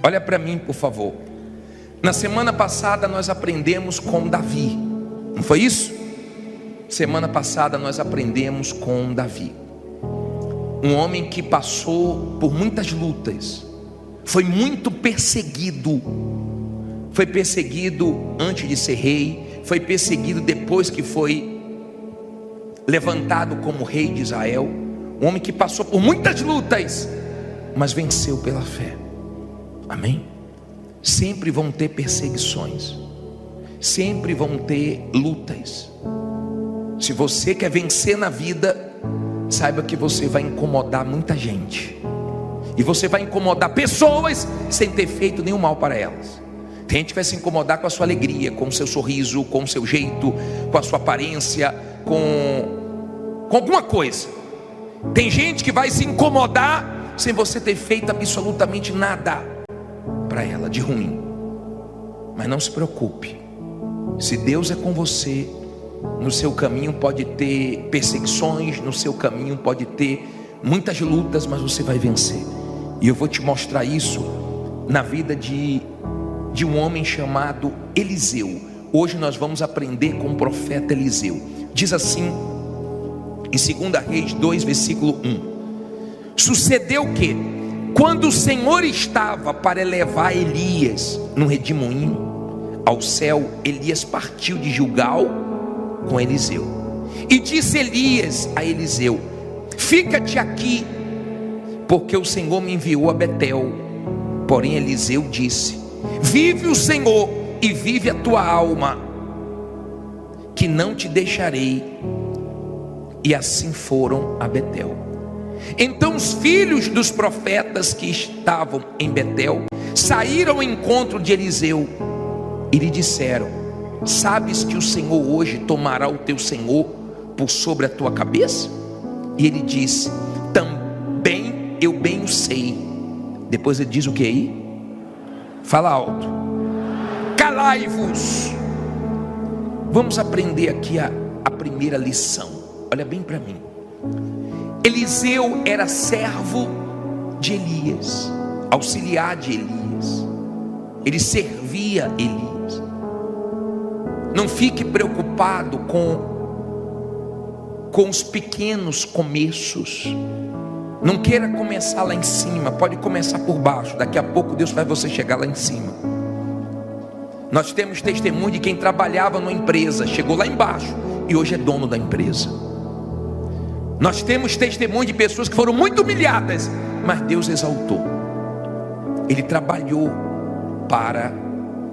Olha para mim, por favor. Na semana passada nós aprendemos com Davi, não foi isso? Semana passada nós aprendemos com Davi, um homem que passou por muitas lutas, foi muito perseguido. Foi perseguido antes de ser rei, foi perseguido depois que foi levantado como rei de Israel. Um homem que passou por muitas lutas, mas venceu pela fé. Amém? Sempre vão ter perseguições, sempre vão ter lutas. Se você quer vencer na vida, saiba que você vai incomodar muita gente, e você vai incomodar pessoas sem ter feito nenhum mal para elas. Tem gente que vai se incomodar com a sua alegria, com o seu sorriso, com o seu jeito, com a sua aparência, com alguma coisa. Tem gente que vai se incomodar sem você ter feito absolutamente nada para ela de ruim. Mas não se preocupe, se Deus é com você, no seu caminho pode ter perseguições, no seu caminho pode ter muitas lutas, mas você vai vencer. E eu vou te mostrar isso na vida de um homem chamado Eliseu. Hoje nós vamos aprender com o profeta Eliseu. Diz assim em 2 Reis 2, versículo 1: sucedeu que, quando o Senhor estava para elevar Elias no redemoinho ao céu, Elias partiu de Gilgal com Eliseu. E disse Elias a Eliseu: fica-te aqui, porque o Senhor me enviou a Betel. Porém Eliseu disse: vive o Senhor e vive a tua alma, que não te deixarei. E assim foram a Betel. Então os filhos dos profetas que estavam em Betel saíram ao encontro de Eliseu e lhe disseram: sabes que o Senhor hoje tomará o teu senhor por sobre a tua cabeça? E ele disse: também eu bem o sei. Depois ele diz o que aí? Fala alto: calai-vos. Vamos aprender aqui a primeira lição. Olha bem para mim. Eliseu era servo de Elias, auxiliar de Elias. Ele servia Elias. Não fique preocupado com os pequenos começos. Não queira começar lá em cima, pode começar por baixo. Daqui a pouco Deus faz você chegar lá em cima. Nós temos testemunho de quem trabalhava numa empresa, chegou lá embaixo e hoje é dono da empresa. Nós temos testemunho de pessoas que foram muito humilhadas, mas Deus exaltou. Ele trabalhou para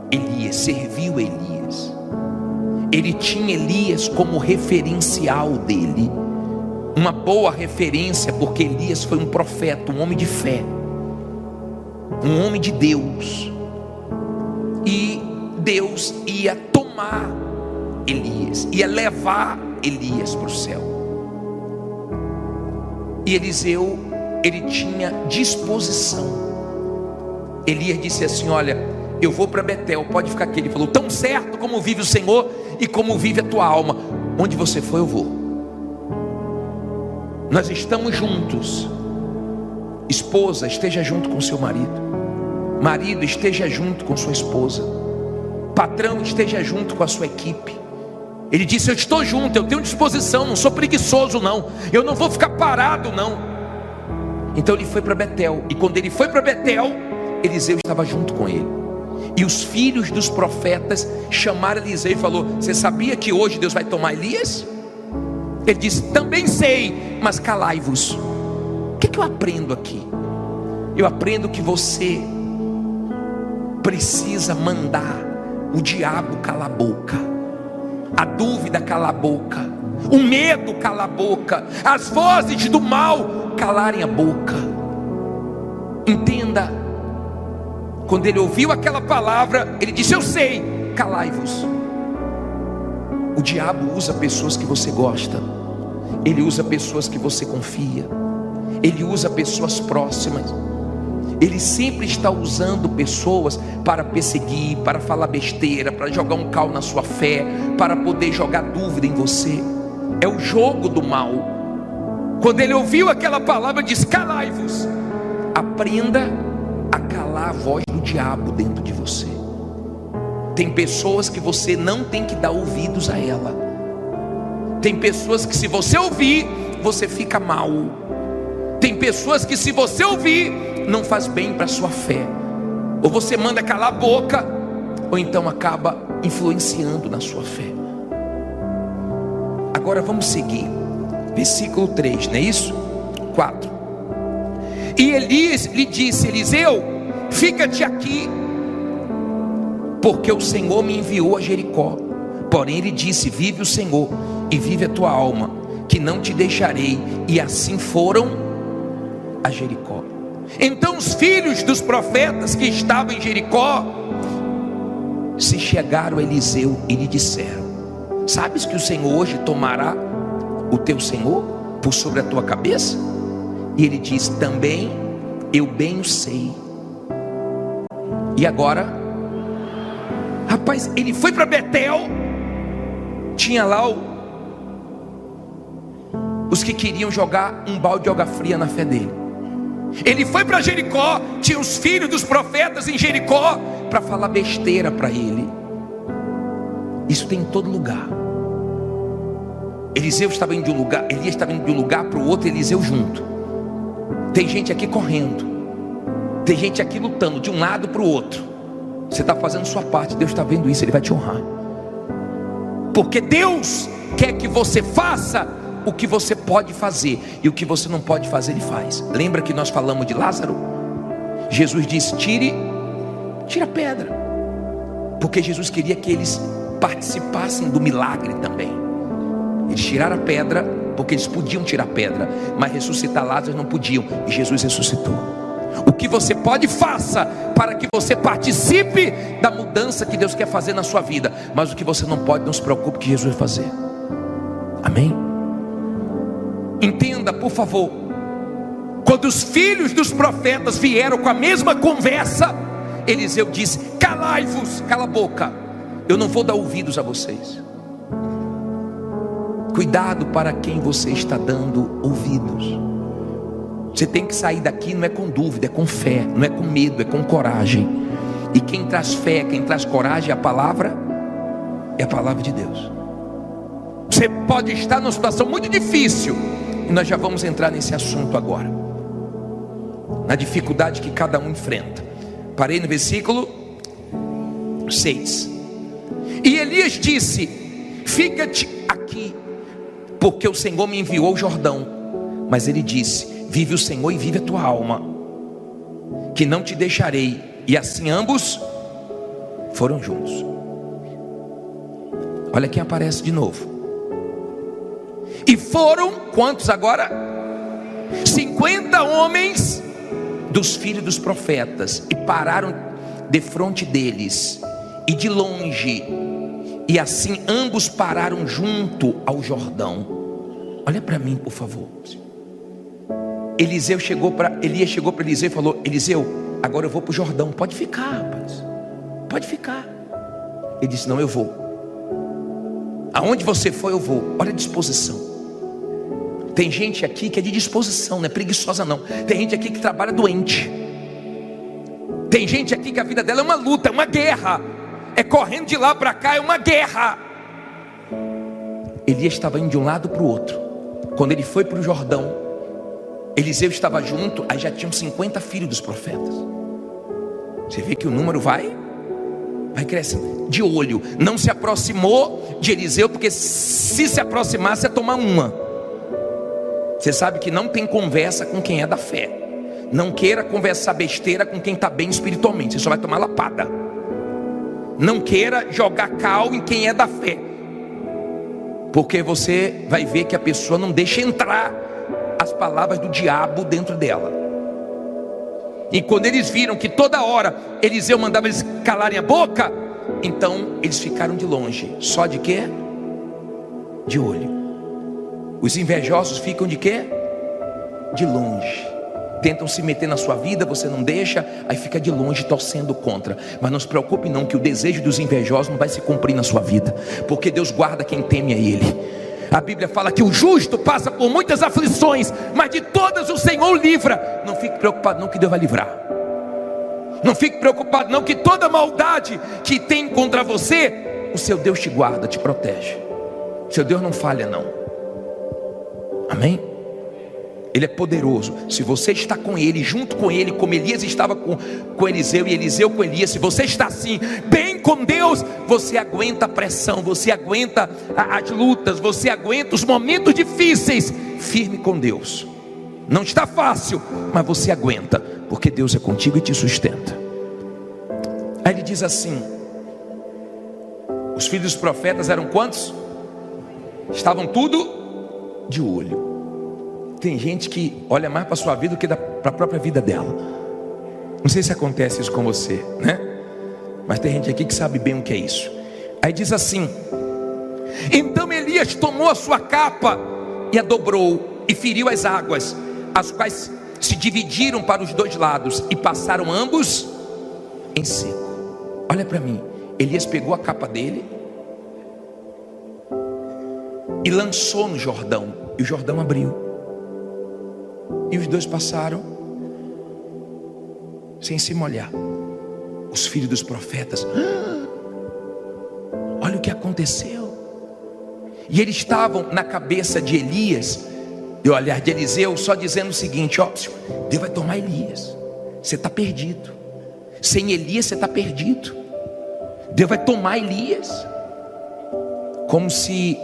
Elias, serviu Elias. Ele tinha Elias como referencial dele, uma boa referência, porque Elias foi um profeta, um homem de fé, um homem de Deus. E Deus ia tomar Elias, ia levar Elias para o céu. E Eliseu, ele tinha disposição. Elias disse assim: olha, eu vou para Betel, pode ficar aqui. Ele falou: tão certo como vive o Senhor e como vive a tua alma, onde você for eu vou. Nós estamos juntos. Esposa, esteja junto com seu marido. Marido, esteja junto com sua esposa. Patrão, esteja junto com a sua equipe. Ele disse: eu estou junto, eu tenho disposição, não sou preguiçoso não, eu não vou ficar parado não. Então ele foi para Betel. E quando ele foi para Betel, Eliseu estava junto com ele. E os filhos dos profetas chamaram Eliseu e falou: você sabia que hoje Deus vai tomar Elias? Ele disse: também sei, mas calai-vos. O que eu aprendo aqui? Eu aprendo que você precisa mandar o diabo calar a boca, a dúvida calar a boca, o medo calar a boca, as vozes do mal calarem a boca. Entenda, quando ele ouviu aquela palavra, ele disse: eu sei, calai-vos. O diabo usa pessoas que você gosta, ele usa pessoas que você confia, ele usa pessoas próximas. Ele sempre está usando pessoas para perseguir, para falar besteira, para jogar um cal na sua fé, para poder jogar dúvida em você. É o jogo do mal. Quando ele ouviu aquela palavra, disse: calai-vos. Aprenda a calar a voz do diabo dentro de você. Tem pessoas que você não tem que dar ouvidos a ela. Tem pessoas que se você ouvir, você fica mal. Tem pessoas que se você ouvir, não faz bem para a sua fé. Ou você manda calar a boca, ou então acaba influenciando na sua fé. Agora vamos seguir. Versículo 3, não é isso? 4. E Elias lhe disse: Eliseu, fica-te aqui, porque o Senhor me enviou a Jericó. Porém ele disse: vive o Senhor e vive a tua alma, que não te deixarei. E assim foram a Jericó. Então os filhos dos profetas que estavam em Jericó se chegaram a Eliseu e lhe disseram: sabes que o Senhor hoje tomará o teu Senhor por sobre a tua cabeça? E ele diz: também eu bem o sei. E agora, rapaz, ele foi para Betel. Tinha lá os que queriam jogar um balde de água fria na fé dele. Ele foi para Jericó. Tinha os filhos dos profetas em Jericó para falar besteira para ele. Isso tem em todo lugar. Eliseu estava indo de um lugar, Elias estava indo de um lugar para o outro, Eliseu junto. Tem gente aqui correndo, tem gente aqui lutando de um lado para o outro. Você está fazendo sua parte, Deus está vendo isso, Ele vai te honrar. Porque Deus quer que você faça o que você pode fazer, e o que você não pode fazer, Ele faz. Lembra que nós falamos de Lázaro? Jesus disse: tira a pedra, porque Jesus queria que eles participassem do milagre também. Eles tiraram a pedra, porque eles podiam tirar a pedra, mas ressuscitar Lázaro não podiam, e Jesus ressuscitou. O que você pode, faça, para que você participe da mudança que Deus quer fazer na sua vida. Mas o que você não pode, não se preocupe, que Jesus vai fazer. Amém? Entenda, por favor. Quando os filhos dos profetas vieram com a mesma conversa, Eliseu disse: calai-vos, cala a boca, eu não vou dar ouvidos a vocês. Cuidado para quem você está dando ouvidos. Você tem que sair daqui, não é com dúvida, é com fé, não é com medo, é com coragem. E quem traz fé, quem traz coragem é a palavra de Deus. Você pode estar numa situação muito difícil, e nós já vamos entrar nesse assunto agora, na dificuldade que cada um enfrenta. Parei no versículo 6. E Elias disse: fica-te aqui, porque o Senhor me enviou ao Jordão. Mas ele disse: vive o Senhor e vive a tua alma, que não te deixarei. E assim ambos foram juntos. Olha quem aparece de novo. E foram, quantos agora? 50 homens dos filhos dos profetas, e pararam defronte deles, e de longe, e assim ambos pararam junto ao Jordão. Olha para mim, por favor. Elias chegou para Eliseu e falou: Eliseu, agora eu vou para o Jordão, pode ficar, rapaz, pode ficar. Ele disse: não, eu vou. Aonde você for, eu vou. Olha a disposição. Tem gente aqui que é de disposição, não é preguiçosa não. Tem gente aqui que trabalha doente. Tem gente aqui que a vida dela é uma luta, é uma guerra, é correndo de lá para cá, é uma guerra. Elias estava indo de um lado para o outro. Quando ele foi para o Jordão, Eliseu estava junto, aí já tinham 50 filhos dos profetas. Você vê que o número vai crescendo. De olho, não se aproximou de Eliseu, porque se aproximasse ia tomar uma. Você sabe que não tem conversa com quem é da fé. Não queira conversar besteira com quem está bem espiritualmente, você só vai tomar lapada. Não queira jogar cal em quem é da fé, porque você vai ver que a pessoa não deixa entrar as palavras do diabo dentro dela. E quando eles viram que toda hora Eliseu mandava eles calarem a boca, então eles ficaram de longe. Só de quê? De olho. Os invejosos ficam de quê? De longe. Tentam se meter na sua vida, você não deixa, aí fica de longe torcendo contra. Mas não se preocupe não, que o desejo dos invejosos não vai se cumprir na sua vida, porque Deus guarda quem teme a Ele. A Bíblia fala que o justo passa por muitas aflições, mas de todas o Senhor livra. Não fique preocupado não, que Deus vai livrar. Não fique preocupado não, que toda maldade que tem contra você, o seu Deus te guarda, te protege. Seu Deus não falha não. Amém? Ele é poderoso. Se você está com Ele, junto com Ele, como Elias estava com Eliseu e Eliseu com Elias, se você está assim, bem com Deus, você aguenta a pressão, você aguenta as lutas, você aguenta os momentos difíceis, firme com Deus. Não está fácil, mas você aguenta, porque Deus é contigo e te sustenta. Aí ele diz assim: os filhos dos profetas eram quantos? Estavam tudo de olho. Tem gente que olha mais para a sua vida do que para a própria vida dela. Não sei se acontece isso com você, né? Mas tem gente aqui que sabe bem o que é isso. Aí diz assim: então Elias tomou a sua capa e a dobrou e feriu as águas, as quais se dividiram para os dois lados e passaram ambos em seco. Olha para mim, Elias pegou a capa dele e lançou no Jordão, e o Jordão abriu. E os dois passaram sem se molhar. Os filhos dos profetas, olha o que aconteceu. E eles estavam na cabeça de Elias, de olhar de Eliseu, só dizendo o seguinte: ó, Deus vai tomar Elias, você está perdido. Sem Elias você está perdido. Deus vai tomar Elias. Como se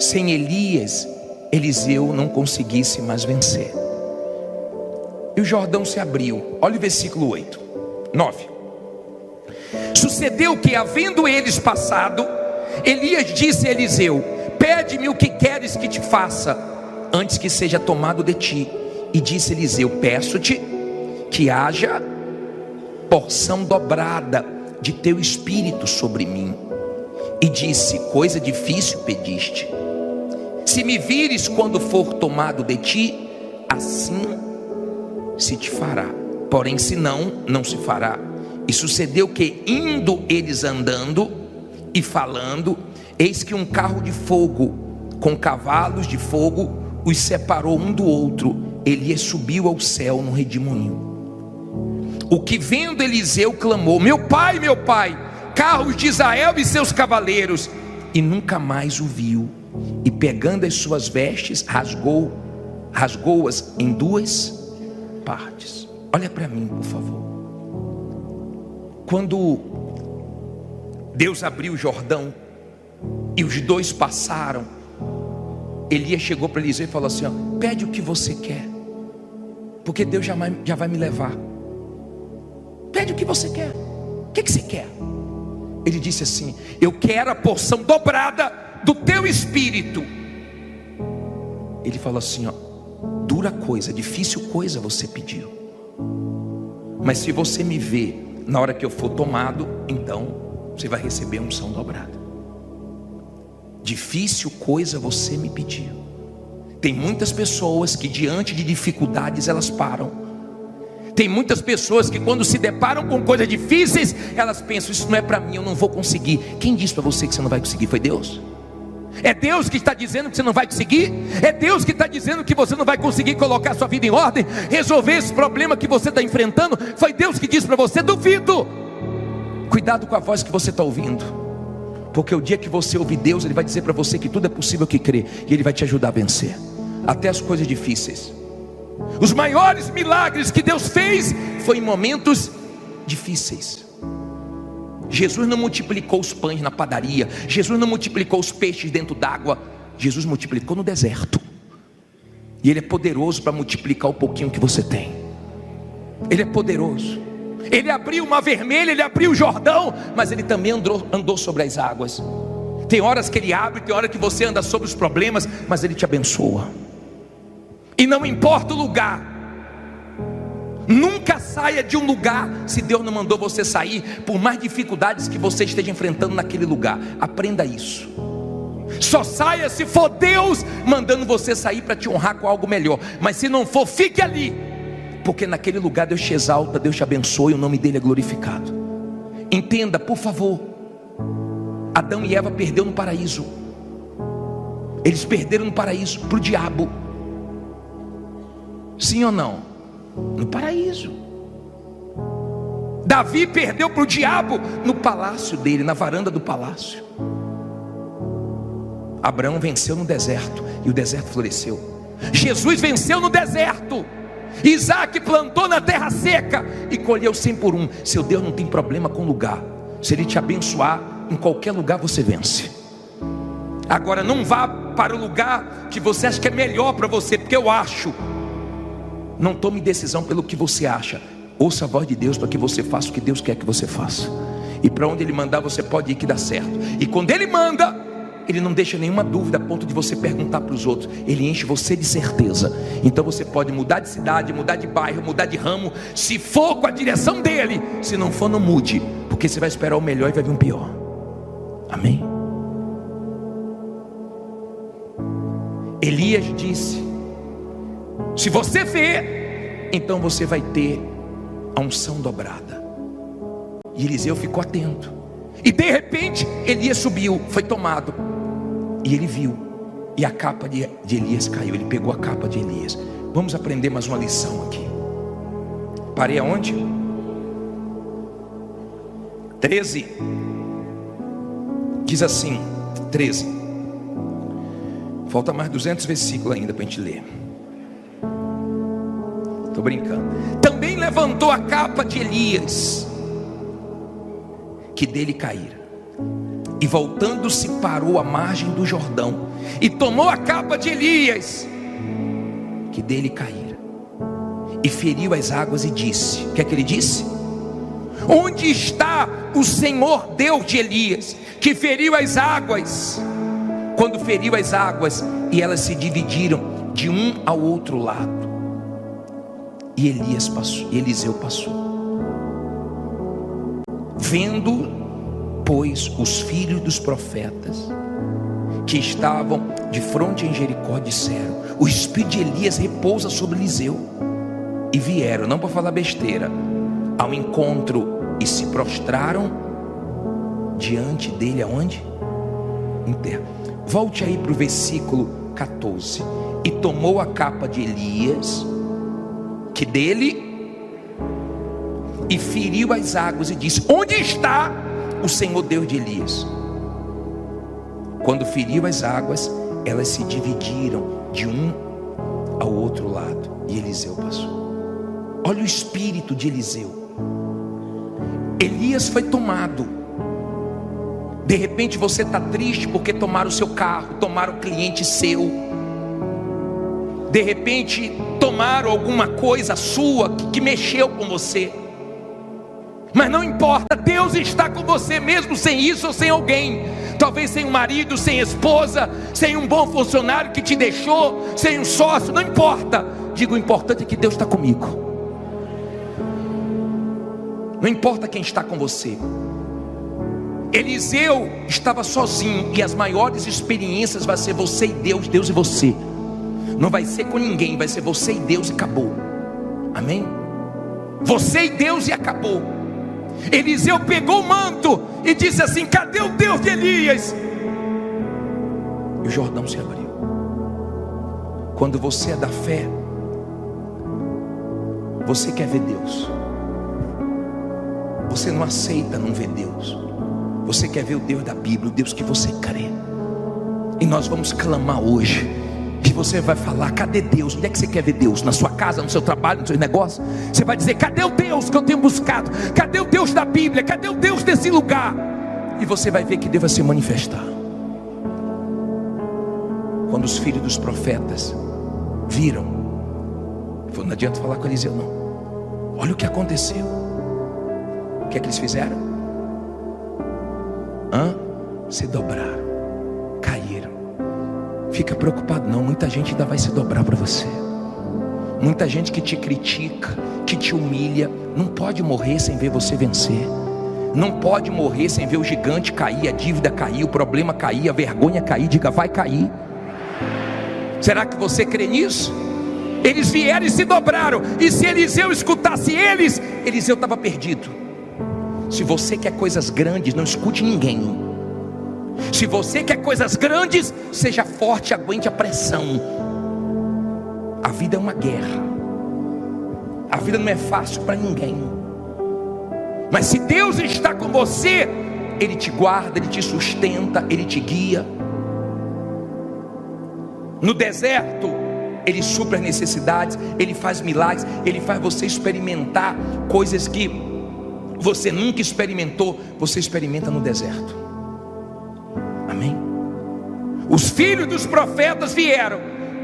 sem Elias Eliseu não conseguisse mais vencer. E o Jordão se abriu. Olha o versículo 8, 9. Sucedeu que, havendo eles passado, Elias disse a Eliseu: pede-me o que queres que te faça, antes que seja tomado de ti. E disse Eliseu: peço-te que haja porção dobrada de teu espírito sobre mim. E disse: coisa difícil pediste. Se me vires quando for tomado de ti, assim se te fará. Porém, se não, não se fará. E sucedeu que, indo eles andando e falando, eis que um carro de fogo com cavalos de fogo os separou um do outro. Elias subiu ao céu num redemoinho. O que vendo Eliseu clamou: meu pai, carros de Israel e seus cavaleiros. E nunca mais o viu. E pegando as suas vestes, rasgou-as em duas partes. Olha para mim, por favor. Quando Deus abriu o Jordão e os dois passaram, Elias chegou para Eliseu e falou assim: ó, pede o que você quer, porque Deus já vai me levar. Pede o que você quer. O que você quer? Ele disse assim: eu quero a porção dobrada do teu espírito. Ele falou assim: ó, dura coisa, difícil coisa você pediu, mas se você me vê na hora que eu for tomado, então você vai receber a unção dobrada. Difícil coisa você me pediu. Tem muitas pessoas que diante de dificuldades elas param. Tem muitas pessoas que quando se deparam com coisas difíceis, elas pensam: isso não é para mim, eu não vou conseguir. Quem disse para você que você não vai conseguir? Foi Deus? É Deus que está dizendo que você não vai conseguir? É Deus que está dizendo que você não vai conseguir colocar sua vida em ordem, resolver esse problema que você está enfrentando? Foi Deus que disse para você? Duvido. Cuidado com a voz que você está ouvindo, porque o dia que você ouvir Deus, Ele vai dizer para você que tudo é possível que crê, e Ele vai te ajudar a vencer até as coisas difíceis. Os maiores milagres que Deus fez foi em momentos difíceis. Jesus não multiplicou os pães na padaria, Jesus não multiplicou os peixes dentro d'água, Jesus multiplicou no deserto. E Ele é poderoso para multiplicar o pouquinho que você tem. Ele é poderoso. Ele abriu o mar vermelho, Ele abriu o Jordão, mas Ele também andou sobre as águas. Tem horas que Ele abre, tem horas que você anda sobre os problemas, mas Ele te abençoa. E não importa o lugar, nunca saia de um lugar se Deus não mandou você sair, por mais dificuldades que você esteja enfrentando naquele lugar. Aprenda isso. Só saia se for Deus mandando você sair para te honrar com algo melhor. Mas se não for, fique ali, porque naquele lugar Deus te exalta, Deus te abençoa e o nome dele é glorificado. Entenda, por favor. Adão e Eva perderam no paraíso. Eles perderam no paraíso para o diabo. Sim ou não? No paraíso. Davi perdeu para o diabo no palácio dele, na varanda do palácio. Abraão venceu no deserto e o deserto floresceu. Jesus venceu no deserto. Isaac plantou na terra seca e colheu 100 por 1. Seu Deus não tem problema com lugar. Se Ele te abençoar, em qualquer lugar você vence. Agora não vá para o lugar que você acha que é melhor para você, porque eu acho. Não tome decisão pelo que você acha. Ouça a voz de Deus para que você faça o que Deus quer que você faça. E para onde Ele mandar você pode ir que dá certo. E quando Ele manda, Ele não deixa nenhuma dúvida a ponto de você perguntar para os outros. Ele enche você de certeza. Então você pode mudar de cidade, mudar de bairro, mudar de ramo, se for com a direção dele. Se não for, não mude, porque você vai esperar o melhor e vai vir um pior. Amém? Elias disse: se você vê, então você vai ter a unção dobrada. E Eliseu ficou atento. E de repente Elias subiu, foi tomado. E ele viu, e a capa de Elias caiu. Ele pegou a capa de Elias. Vamos aprender mais uma lição aqui. Parei aonde? 13. Diz assim, 13. Falta mais 200 versículos ainda para a gente ler. Estou brincando. Também levantou a capa de Elias, que dele caíra, e voltando-se parou à margem do Jordão, e tomou a capa de Elias, que dele caíra, e feriu as águas e disse: o que é que ele disse? Onde está o Senhor Deus de Elias, que feriu as águas? Quando feriu as águas, e elas se dividiram de um ao outro lado, e Elias passou, e Eliseu passou. Vendo, pois, os filhos dos profetas que estavam de fronte em Jericó, disseram: o espírito de Elias repousa sobre Eliseu. E vieram, não para falar besteira, ao encontro e se prostraram diante dele. Aonde? Em terra. Volte aí para o versículo 14. E tomou a capa de Elias, que dele, e feriu as águas e disse: onde está o Senhor Deus de Elias? Quando feriu as águas, elas se dividiram de um ao outro lado, e Eliseu passou. Olha o espírito de Eliseu. Elias foi tomado. De repente você está triste porque tomaram o seu carro, tomaram o cliente seu. De repente tomaram alguma coisa sua que mexeu com você. Mas não importa, Deus está com você mesmo sem isso ou sem alguém. Talvez sem um marido, sem esposa, sem um bom funcionário que te deixou, sem um sócio, não importa. Digo, o importante é que Deus está comigo. Não importa quem está com você. Eliseu estava sozinho, e as maiores experiências vai ser você e Deus, Deus e você. Não vai ser com ninguém, vai ser você e Deus e acabou. Amém? Você e Deus e acabou. Eliseu pegou o manto e disse assim: cadê o Deus de Elias? E o Jordão se abriu. Quando você é da fé, você quer ver Deus. Você não aceita não ver Deus. Você quer ver o Deus da Bíblia, o Deus que você crê. E nós vamos clamar hoje. E você vai falar: cadê Deus? Onde é que você quer ver Deus? Na sua casa, no seu trabalho, no seu negócio? Você vai dizer: cadê o Deus que eu tenho buscado? Cadê o Deus da Bíblia? Cadê o Deus desse lugar? E você vai ver que Deus vai se manifestar. Quando os filhos dos profetas viram, não adianta falar com Eliseu não. Olha o que aconteceu. O que é que eles fizeram? Se dobraram, caíram. Fica preocupado não, muita gente ainda vai se dobrar para você. Muita gente que te critica, que te humilha, não pode morrer sem ver você vencer. Não pode morrer sem ver o gigante cair, a dívida cair, o problema cair, a vergonha cair. Diga: vai cair. Será que você crê nisso? Eles vieram e se dobraram. E se Eliseu escutasse eles, Eliseu estava perdido. Se você quer coisas grandes, não escute ninguém. Se você quer coisas grandes, seja forte, aguente a pressão. A vida é uma guerra. A vida não é fácil para ninguém. Mas se Deus está com você, Ele te guarda, Ele te sustenta, Ele te guia. No deserto, Ele supre as necessidades, Ele faz milagres, Ele faz você experimentar coisas que você nunca experimentou, você experimenta no deserto. Amém? Os filhos dos profetas vieram,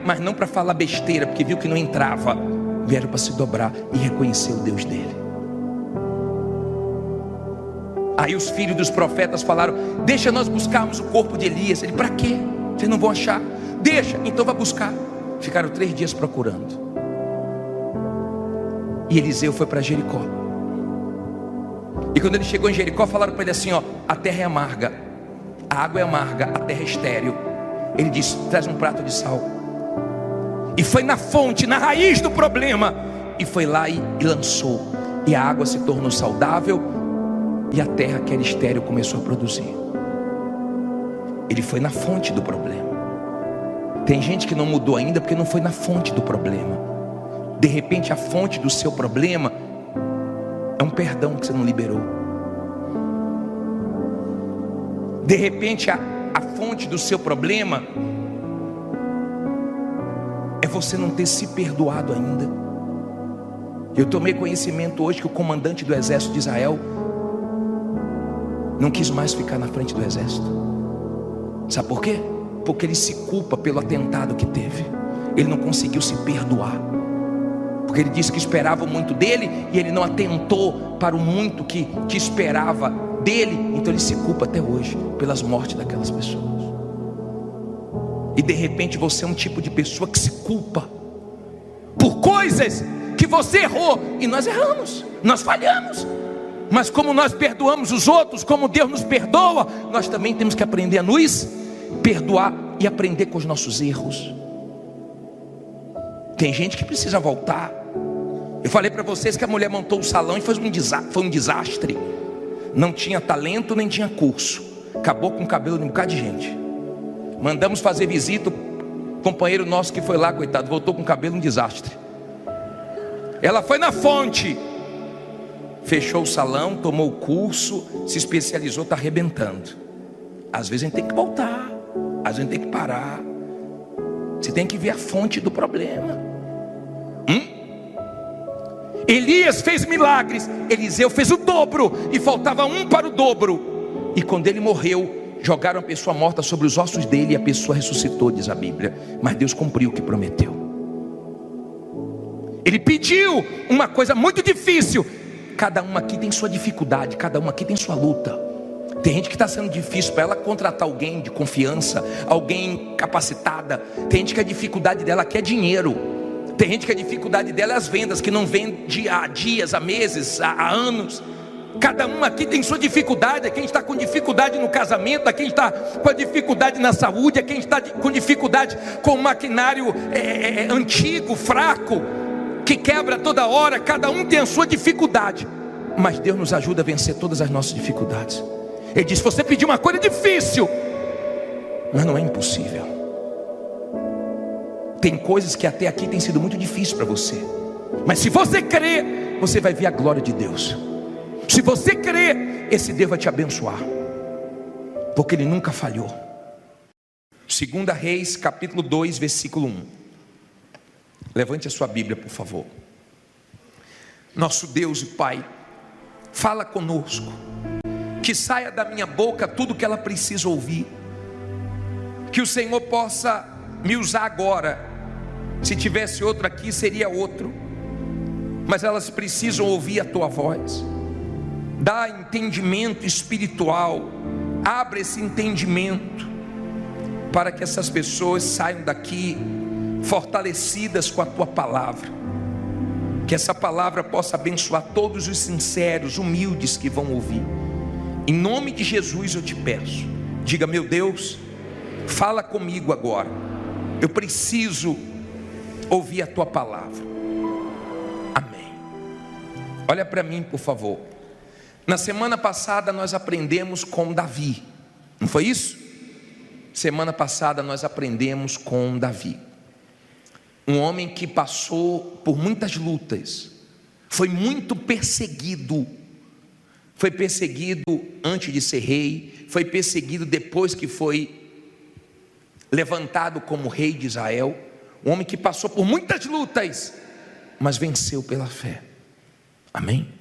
mas não para falar besteira, porque viu que não entrava. Vieram para se dobrar e reconhecer o Deus dele. Aí os filhos dos profetas falaram: deixa nós buscarmos o corpo de Elias. Ele: para quê? Vocês não vão achar. Deixa, então vai buscar. Ficaram 3 dias procurando. E Eliseu foi para Jericó. E quando ele chegou em Jericó, falaram para ele assim: ó, a terra é amarga, a água é amarga, a terra é estéril. Ele disse: traz um prato de sal. E foi na fonte, na raiz do problema, e foi lá e lançou. E a água se tornou saudável, e a terra que era estéril começou a produzir. Ele foi na fonte do problema. Tem gente que não mudou ainda porque não foi na fonte do problema. De repente a fonte do seu problema é um perdão que você não liberou. De repente a fonte do seu problema é você não ter se perdoado ainda. Eu tomei conhecimento hoje que o comandante do exército de Israel não quis mais ficar na frente do exército. Sabe por quê? Porque ele se culpa pelo atentado que teve. Ele não conseguiu se perdoar, porque ele disse que esperava muito dele e ele não atentou para o muito que esperava dele. Então ele se culpa até hoje pelas mortes daquelas pessoas. E de repente você é um tipo de pessoa que se culpa por coisas que você errou. E nós erramos, nós falhamos. Mas como nós perdoamos os outros, como Deus nos perdoa, nós também temos que aprender a nos perdoar e aprender com os nossos erros. Tem gente que precisa voltar. Eu falei para vocês que a mulher montou o salão e foi um desastre. Não tinha talento nem tinha curso. Acabou com o cabelo de um bocado de gente. Mandamos fazer visita. O companheiro nosso que foi lá, coitado, voltou com o cabelo um desastre. Ela foi na fonte, fechou o salão, tomou o curso, se especializou, está arrebentando. Às vezes a gente tem que voltar, às vezes a gente tem que parar. Você tem que ver a fonte do problema. Elias fez milagres, Eliseu fez o dobro, e faltava um para o dobro. E quando ele morreu, jogaram a pessoa morta sobre os ossos dele, e a pessoa ressuscitou, diz a Bíblia. Mas Deus cumpriu o que prometeu. Ele pediu uma coisa muito difícil. Cada um aqui tem sua dificuldade, cada um aqui tem sua luta. Tem gente que está sendo difícil para ela contratar alguém de confiança, alguém capacitada. Tem gente que a dificuldade dela aqui é dinheiro. Tem gente que a dificuldade dela é as vendas, que não vende há dias, há meses, há anos. Cada um aqui tem sua dificuldade. Quem está com dificuldade no casamento, quem está com a dificuldade na saúde, quem está com dificuldade com o maquinário antigo, fraco, que quebra toda hora. Cada um tem a sua dificuldade, mas Deus nos ajuda a vencer todas as nossas dificuldades. Ele diz: você pediu uma coisa difícil, mas não é impossível. Tem coisas que até aqui tem sido muito difícil para você, mas se você crer, você vai ver a glória de Deus. Se você crer, esse Deus vai te abençoar, porque Ele nunca falhou. 2 Reis capítulo 2 versículo 1. Levante a sua Bíblia, por favor. Nosso Deus e Pai, fala conosco, que saia da minha boca tudo que ela precisa ouvir, que o Senhor possa me usar agora. Se tivesse outro aqui, seria outro, mas elas precisam ouvir a tua voz. Dá entendimento espiritual, abre esse entendimento, para que essas pessoas saiam daqui fortalecidas com a tua palavra. Que essa palavra possa abençoar todos os sinceros, humildes que vão ouvir. Em nome de Jesus eu te peço, diga: meu Deus, fala comigo agora. Eu preciso ouvir a tua palavra. Amém. Olha para mim, por favor. Na semana passada nós aprendemos com Davi, não foi isso? Semana passada nós aprendemos com Davi, um homem que passou por muitas lutas, foi muito perseguido, foi perseguido antes de ser rei, foi perseguido depois que foi levantado como rei de Israel, um homem que passou por muitas lutas, mas venceu pela fé. Amém?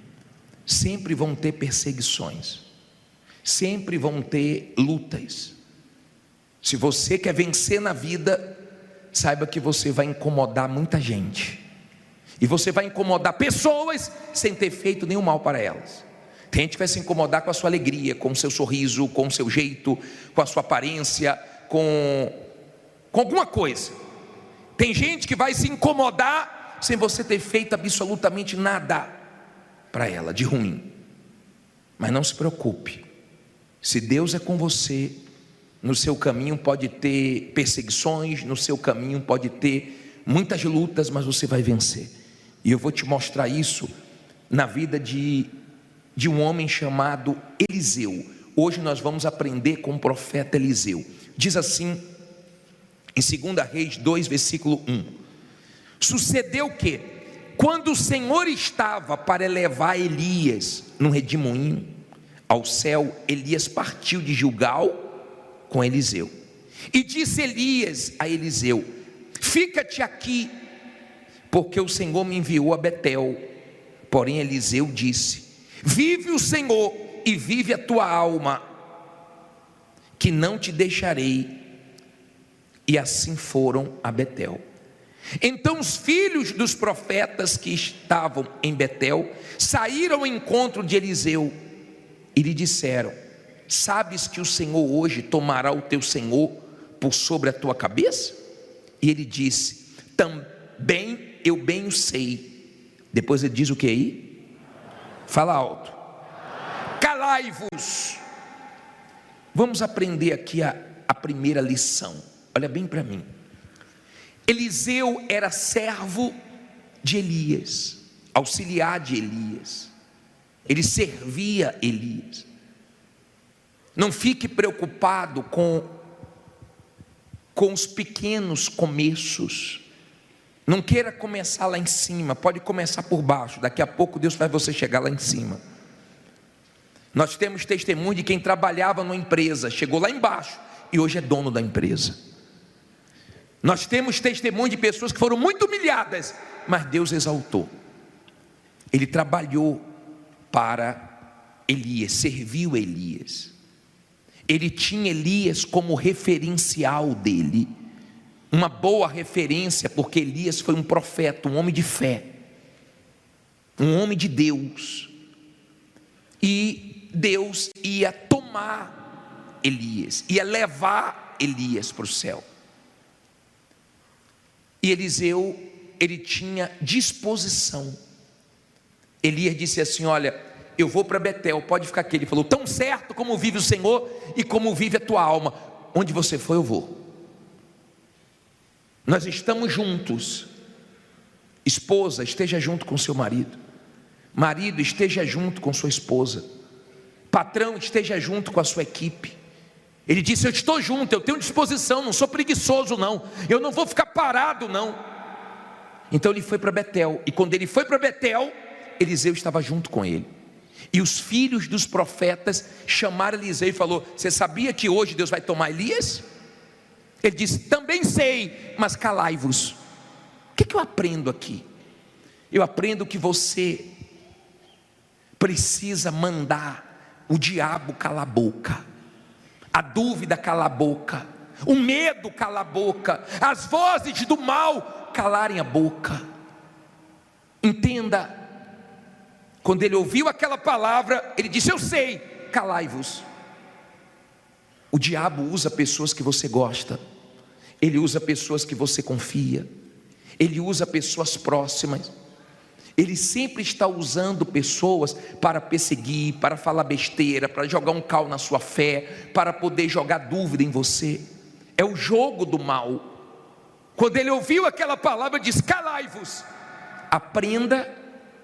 Sempre vão ter perseguições, sempre vão ter lutas. Se você quer vencer na vida, saiba que você vai incomodar muita gente, e você vai incomodar pessoas sem ter feito nenhum mal para elas. Tem gente que vai se incomodar com a sua alegria, com o seu sorriso, com o seu jeito, com a sua aparência, com alguma coisa. Tem gente que vai se incomodar sem você ter feito absolutamente nada para ela de ruim. Mas não se preocupe, se Deus é com você, no seu caminho pode ter perseguições, no seu caminho pode ter muitas lutas, mas você vai vencer. E eu vou te mostrar isso na vida de um homem chamado Eliseu. Hoje nós vamos aprender com o profeta Eliseu. Diz assim em 2 Reis 2, versículo 1: sucedeu que, quando o Senhor estava para elevar Elias num redemoinho ao céu, Elias partiu de Gilgal com Eliseu. E disse Elias a Eliseu: fica-te aqui, porque o Senhor me enviou a Betel. Porém Eliseu disse: vive o Senhor e vive a tua alma, que não te deixarei. E assim foram a Betel. Então os filhos dos profetas que estavam em Betel saíram ao encontro de Eliseu e lhe disseram: sabes que o Senhor hoje tomará o teu senhor por sobre a tua cabeça? E ele disse: também eu bem o sei. Depois ele diz o que aí? Fala alto. Calai-vos. Vamos aprender aqui a primeira lição. Olha bem para mim. Eliseu era servo de Elias, auxiliar de Elias. Ele servia Elias. Não fique preocupado com os pequenos começos. Não queira começar lá em cima, pode começar por baixo. Daqui a pouco Deus faz você chegar lá em cima. Nós temos testemunho de quem trabalhava numa empresa, chegou lá embaixo e hoje é dono da empresa. Nós temos testemunho de pessoas que foram muito humilhadas, mas Deus exaltou. Ele trabalhou para Elias, serviu Elias. Ele tinha Elias como referencial dele, uma boa referência, porque Elias foi um profeta, um homem de fé, um homem de Deus. E Deus ia tomar Elias, ia levar Elias para o céu. E Eliseu, ele tinha disposição. Elias disse assim: olha, eu vou para Betel, pode ficar aqui. Ele falou: tão certo como vive o Senhor e como vive a tua alma, onde você for eu vou. Nós estamos juntos. Esposa, esteja junto com seu marido. Marido, esteja junto com sua esposa. Patrão, esteja junto com a sua equipe. Ele disse: eu estou junto, eu tenho disposição, não sou preguiçoso não, eu não vou ficar parado não. Então ele foi para Betel, e quando ele foi para Betel, Eliseu estava junto com ele. E os filhos dos profetas chamaram Eliseu e falou: você sabia que hoje Deus vai tomar Elias? Ele disse: também sei, mas calai-vos. O que eu aprendo aqui? Eu aprendo que você precisa mandar o diabo calar a boca, a dúvida calar a boca, o medo calar a boca, as vozes do mal calarem a boca. Entenda, quando ele ouviu aquela palavra, ele disse: eu sei, calai-vos. O diabo usa pessoas que você gosta, ele usa pessoas que você confia, ele usa pessoas próximas. Ele sempre está usando pessoas para perseguir, para falar besteira, para jogar um cal na sua fé, para poder jogar dúvida em você. É o jogo do mal. Quando ele ouviu aquela palavra, diz: calai-vos. Aprenda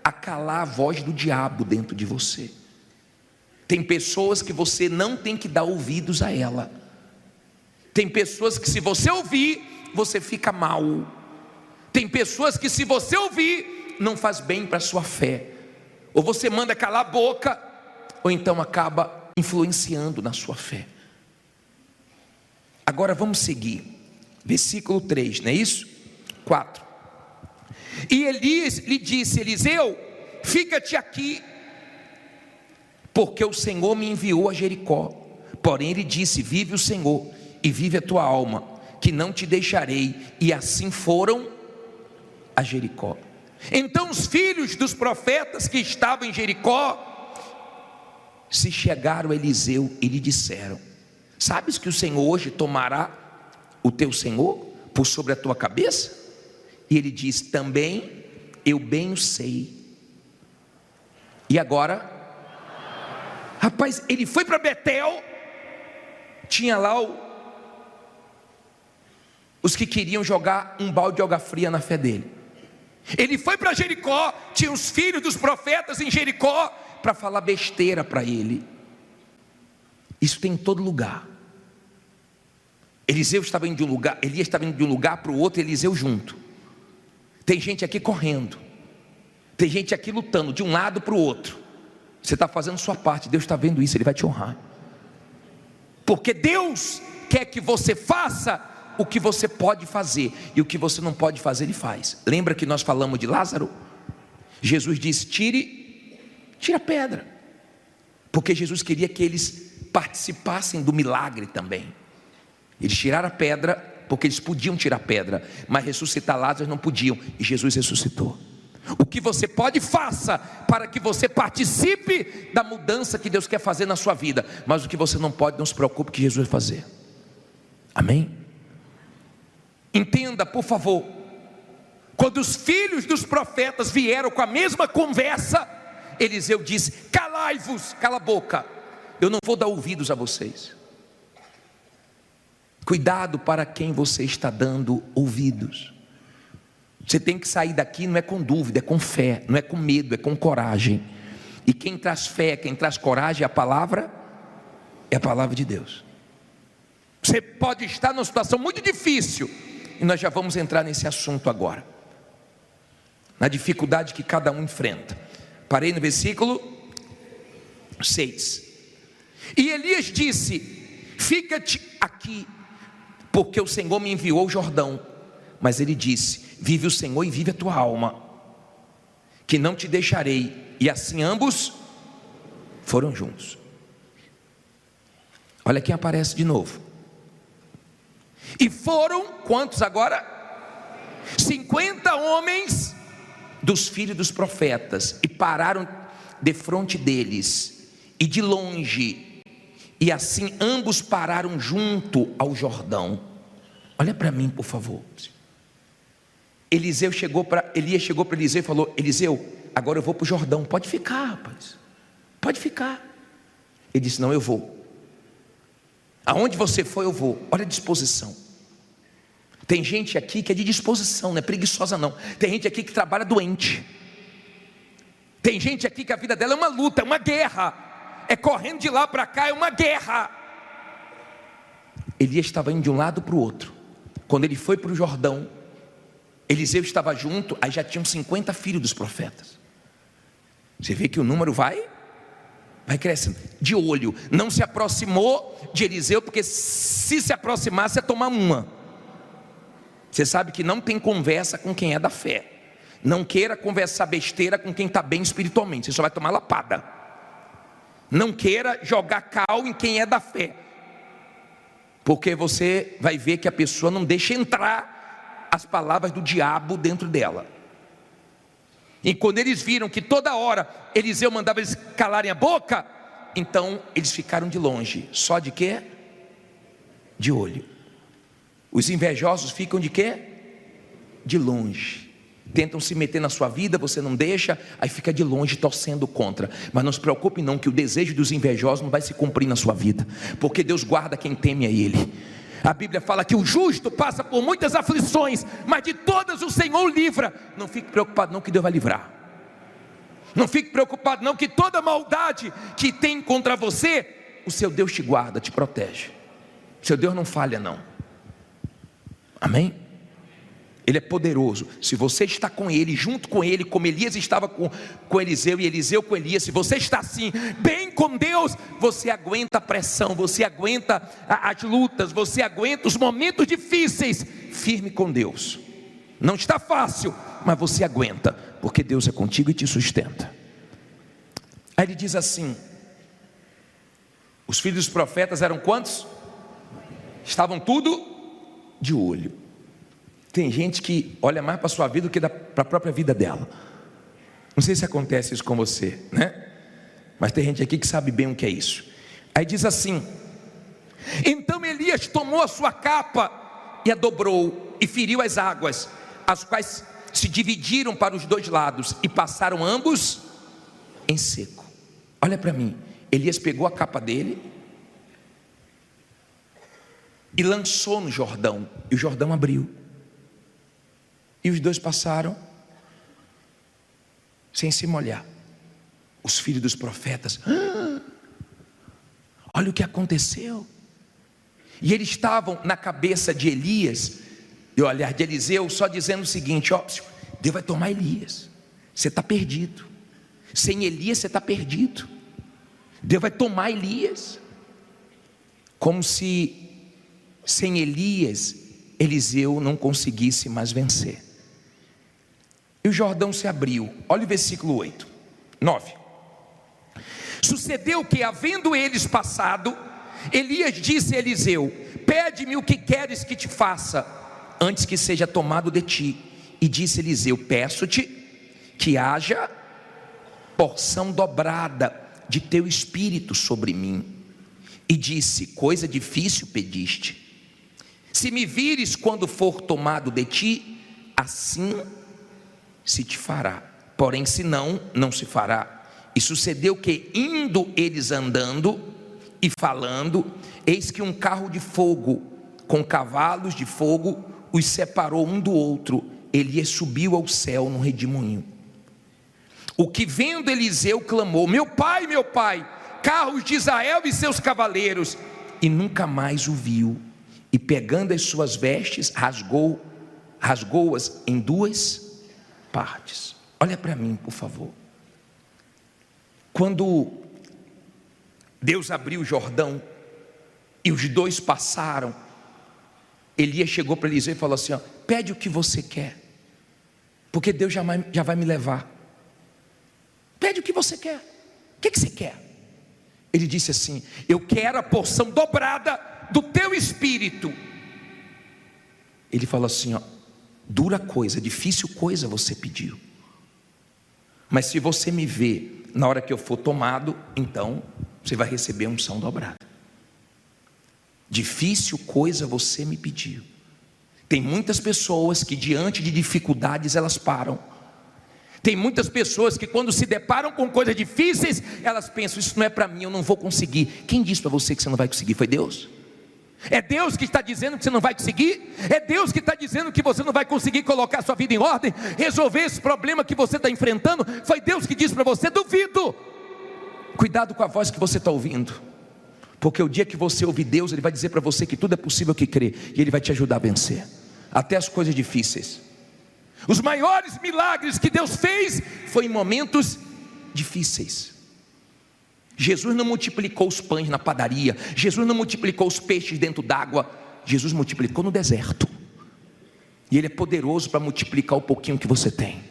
a calar a voz do diabo dentro de você. Tem pessoas que você não tem que dar ouvidos a ela. Tem pessoas que se você ouvir, você fica mal. Tem pessoas que se você ouvir, não faz bem para a sua fé. Ou você manda calar a boca, ou então acaba influenciando na sua fé. Agora vamos seguir, versículo 3, não é isso? 4. E Elias lhe disse: Eliseu, fica-te aqui, porque o Senhor me enviou a Jericó. Porém ele disse: vive o Senhor e vive a tua alma, que não te deixarei. E assim foram a Jericó. Então os filhos dos profetas que estavam em Jericó se chegaram a Eliseu e lhe disseram: sabes que o Senhor hoje tomará o teu senhor por sobre a tua cabeça? E ele diz: também eu bem o sei. E agora, rapaz, ele foi para Betel, tinha lá os que queriam jogar um balde de água fria na fé dele. Ele foi para Jericó, tinha os filhos dos profetas em Jericó para falar besteira para ele. Isso tem em todo lugar. Eliseu estava indo de um lugar, Elias estava indo de um lugar para o outro, Eliseu junto. Tem gente aqui correndo, tem gente aqui lutando de um lado para o outro. Você está fazendo sua parte, Deus está vendo isso, Ele vai te honrar. Porque Deus quer que você faça o que você pode fazer, e o que você não pode fazer, Ele faz. Lembra que nós falamos de Lázaro? Jesus disse: tira a pedra, porque Jesus queria que eles participassem do milagre também. Eles tiraram a pedra, porque eles podiam tirar a pedra, mas ressuscitar Lázaro não podiam, e Jesus ressuscitou. O que você pode, faça, para que você participe da mudança que Deus quer fazer na sua vida. Mas o que você não pode, não se preocupe, que Jesus vai fazer. Amém? Entenda, por favor, quando os filhos dos profetas vieram com a mesma conversa, Eliseu disse: calai-vos, cala a boca, eu não vou dar ouvidos a vocês. Cuidado para quem você está dando ouvidos. Você tem que sair daqui, não é com dúvida, é com fé, não é com medo, é com coragem. E quem traz fé, quem traz coragem é a palavra de Deus. Você pode estar numa situação muito difícil, e nós já vamos entrar nesse assunto agora, na dificuldade que cada um enfrenta. Parei no versículo 6. E Elias disse: fica-te aqui, porque o Senhor me enviou ao Jordão. Mas ele disse: vive o Senhor e vive a tua alma, que não te deixarei. E assim ambos foram juntos. Olha quem aparece de novo. E foram, quantos agora? 50 homens dos filhos dos profetas, e pararam defronte deles, e de longe, e assim ambos pararam junto ao Jordão. Olha para mim, por favor. Elias chegou para Eliseu e falou: Eliseu, agora eu vou para o Jordão, pode ficar, rapaz, pode ficar. Ele disse: não, eu vou. Aonde você for, eu vou. Olha a disposição. Tem gente aqui que é de disposição, não é preguiçosa não. Tem gente aqui que trabalha doente. Tem gente aqui que a vida dela é uma luta, é uma guerra, é correndo de lá para cá, é uma guerra. Elias estava indo de um lado para o outro. Quando ele foi para o Jordão, Eliseu estava junto, aí já tinham 50 filhos dos profetas. Você vê que o número vai crescendo. De olho, não se aproximou de Eliseu, porque se aproximasse ia tomar uma. Você sabe que não tem conversa com quem é da fé. Não queira conversar besteira com quem está bem espiritualmente, você só vai tomar lapada. Não queira jogar cal em quem é da fé, porque você vai ver que a pessoa não deixa entrar as palavras do diabo dentro dela. E quando eles viram que toda hora Eliseu mandava eles calarem a boca, então eles ficaram de longe. Só de quê? De olho. Os invejosos ficam de quê? De longe. Tentam se meter na sua vida, você não deixa, aí fica de longe torcendo contra. Mas não se preocupe não, que o desejo dos invejosos não vai se cumprir na sua vida, porque Deus guarda quem teme a Ele. A Bíblia fala que o justo passa por muitas aflições, mas de todas o Senhor o livra. Não fique preocupado não, que Deus vai livrar. Não fique preocupado não, que toda maldade que tem contra você, o seu Deus te guarda, te protege. O seu Deus não falha não. Amém? Ele é poderoso. Se você está com Ele, junto com Ele, como Elias estava com Eliseu e Eliseu com Elias, se você está assim, bem com Deus, você aguenta a pressão, você aguenta as lutas, você aguenta os momentos difíceis, firme com Deus. Não está fácil, mas você aguenta, porque Deus é contigo e te sustenta. Aí ele diz assim: os filhos dos profetas eram quantos? Estavam tudo de olho. Tem gente que olha mais para a sua vida do que para a própria vida dela. Não sei se acontece isso com você, né? Mas tem gente aqui que sabe bem o que é isso. Aí diz assim: então Elias tomou a sua capa e a dobrou e feriu as águas, as quais se dividiram para os dois lados e passaram ambos em seco. Olha para mim, Elias pegou a capa dele e lançou no Jordão, e o Jordão abriu. E os dois passaram sem se molhar. Os filhos dos profetas, olha o que aconteceu. E eles estavam na cabeça de Elias, de Eliseu, só dizendo o seguinte: ó, Deus vai tomar Elias, você está perdido. Sem Elias você está perdido. Deus vai tomar Elias. Como se sem Elias, Eliseu não conseguisse mais vencer. E o Jordão se abriu. Olha o versículo 8, 9. Sucedeu que, havendo eles passado, Elias disse a Eliseu: pede-me o que queres que te faça, antes que seja tomado de ti. E disse Eliseu: peço-te que haja porção dobrada de teu espírito sobre mim. E disse: coisa difícil pediste. Se me vires quando for tomado de ti, assim se te fará, porém se não, não se fará. E sucedeu que, indo eles andando e falando, eis que um carro de fogo com cavalos de fogo os separou um do outro. Elias subiu ao céu num redemoinho. O que vendo Eliseu clamou: meu pai, carros de Israel e seus cavaleiros. E nunca mais o viu. E pegando as suas vestes, rasgou-as em duas partes. Olha para mim, por favor. Quando Deus abriu o Jordão e os dois passaram, Elias chegou para Eliseu e falou assim: ó, pede o que você quer, porque Deus já vai me levar. Pede o que você quer. O que você quer? Ele disse assim: eu quero a porção dobrada do teu espírito. Ele falou assim: ó, dura coisa, difícil coisa você pediu, mas se você me ver na hora que eu for tomado, então você vai receber a unção dobrada. Difícil coisa você me pediu. Tem muitas pessoas que diante de dificuldades elas param. Tem muitas pessoas que quando se deparam com coisas difíceis, elas pensam: isso não é para mim, eu não vou conseguir. Quem disse para você que você não vai conseguir? Foi Deus? É Deus que está dizendo que você não vai conseguir? É Deus que está dizendo que você não vai conseguir colocar sua vida em ordem, resolver esse problema que você está enfrentando? Foi Deus que disse para você? Duvido. Cuidado com a voz que você está ouvindo, porque o dia que você ouvir Deus, Ele vai dizer para você que tudo é possível que crê, e Ele vai te ajudar a vencer, até as coisas difíceis. Os maiores milagres que Deus fez foi em momentos difíceis. Jesus não multiplicou os pães na padaria, Jesus não multiplicou os peixes dentro d'água, Jesus multiplicou no deserto. E Ele é poderoso para multiplicar o pouquinho que você tem.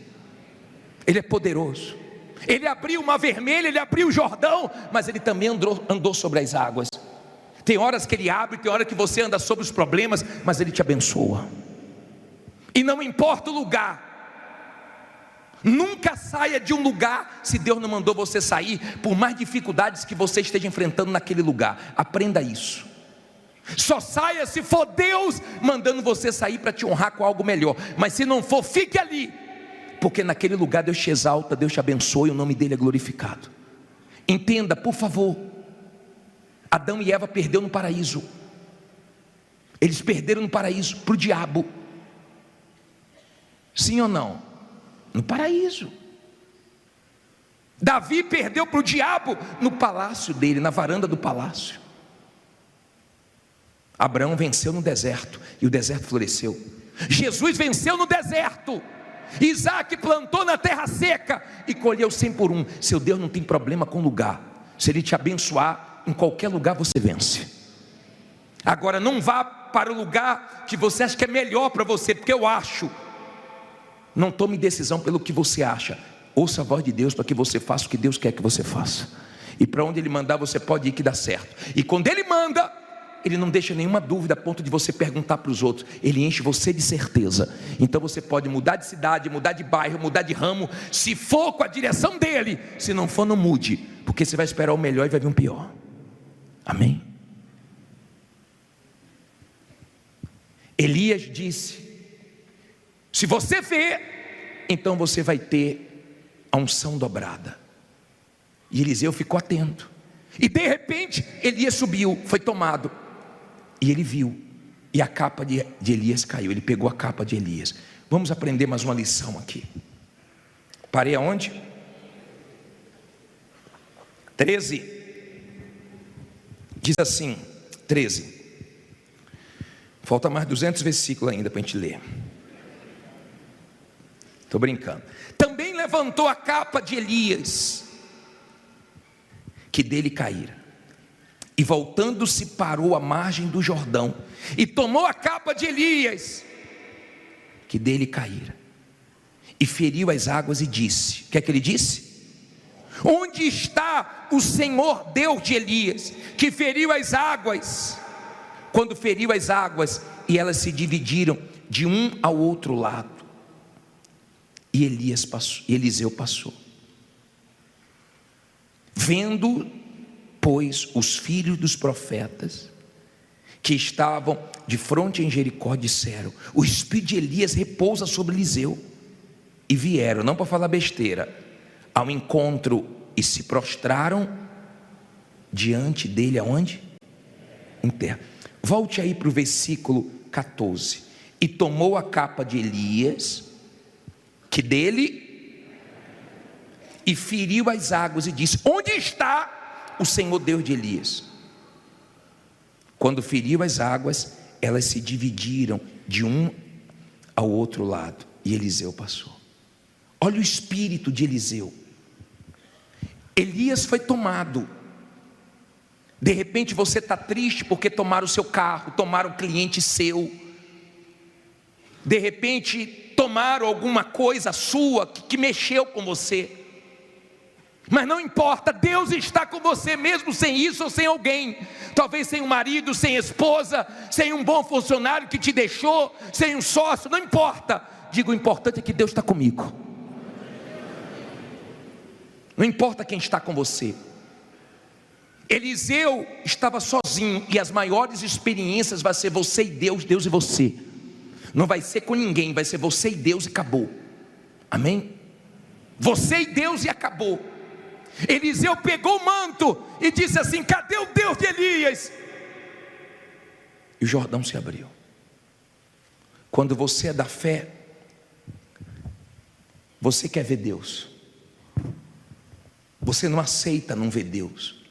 Ele é poderoso. Ele abriu o Mar Vermelho, Ele abriu o Jordão, mas Ele também andou sobre as águas. Tem horas que Ele abre, tem hora que você anda sobre os problemas, mas Ele te abençoa. E não importa o lugar, nunca saia de um lugar se Deus não mandou você sair, por mais dificuldades que você esteja enfrentando naquele lugar. Aprenda isso. Só saia se for Deus mandando você sair para te honrar com algo melhor. Mas se não for, fique ali, porque naquele lugar Deus te exalta, Deus te abençoa e o nome dele é glorificado. Entenda, por favor, Adão e Eva perderam no paraíso. Eles perderam no paraíso para o diabo. Sim ou não? No paraíso. Davi perdeu para o diabo no palácio dele, na varanda do palácio. Abraão venceu no deserto e o deserto floresceu. Jesus venceu no deserto. Isaac plantou na terra seca e colheu 100 por 1. Seu Deus não tem problema com lugar. Se Ele te abençoar, em qualquer lugar você vence. Agora não vá para o lugar que você acha que é melhor para você, porque eu acho. Não tome decisão pelo que você acha. Ouça a voz de Deus para que você faça o que Deus quer que você faça. E para onde Ele mandar você pode ir que dá certo. E quando Ele manda, Ele não deixa nenhuma dúvida a ponto de você perguntar para os outros. Ele enche você de certeza. Então você pode mudar de cidade, mudar de bairro, mudar de ramo, se for com a direção dEle. Se não for, não mude, porque você vai esperar o melhor e vai vir um pior. Amém? Elias disse: se você vê, então você vai ter a unção dobrada. E Eliseu ficou atento. E de repente Elias subiu, foi tomado. E ele viu, e a capa de Elias caiu. Ele pegou a capa de Elias. Vamos aprender mais uma lição aqui. Parei aonde? 13. Diz assim, 13. Falta mais 200 versículos ainda para a gente ler. Estou brincando. Também levantou a capa de Elias, que dele caíra, e voltando-se parou à margem do Jordão, e tomou a capa de Elias, que dele caíra, e feriu as águas e disse: o que é que ele disse? Onde está o Senhor Deus de Elias, que feriu as águas? Quando feriu as águas, e elas se dividiram de um ao outro lado, e Elias passou, e Eliseu passou. Vendo, pois, os filhos dos profetas que estavam de fronte em Jericó, disseram: o espírito de Elias repousa sobre Eliseu. E vieram, não para falar besteira, ao encontro e se prostraram diante dele. Aonde? Em terra. Volte aí para o versículo 14. E tomou a capa de Elias, que dele, e feriu as águas e disse: onde está o Senhor Deus de Elias? Quando feriu as águas, elas se dividiram de um ao outro lado, e Eliseu passou. Olha o espírito de Eliseu. Elias foi tomado. De repente você está triste porque tomaram o seu carro, tomaram um cliente seu. De repente tomaram alguma coisa sua que mexeu com você. Mas não importa, Deus está com você mesmo sem isso ou sem alguém. Talvez sem um marido, sem esposa, sem um bom funcionário que te deixou, sem um sócio, não importa. Digo, o importante é que Deus está comigo. Não importa quem está com você. Eliseu estava sozinho, e as maiores experiências vai ser você e Deus, Deus e você. Não vai ser com ninguém, vai ser você e Deus e acabou. Amém? Você e Deus e acabou. Eliseu pegou o manto e disse assim: cadê o Deus de Elias? E o Jordão se abriu. Quando você é da fé, você quer ver Deus. Você não aceita não ver Deus.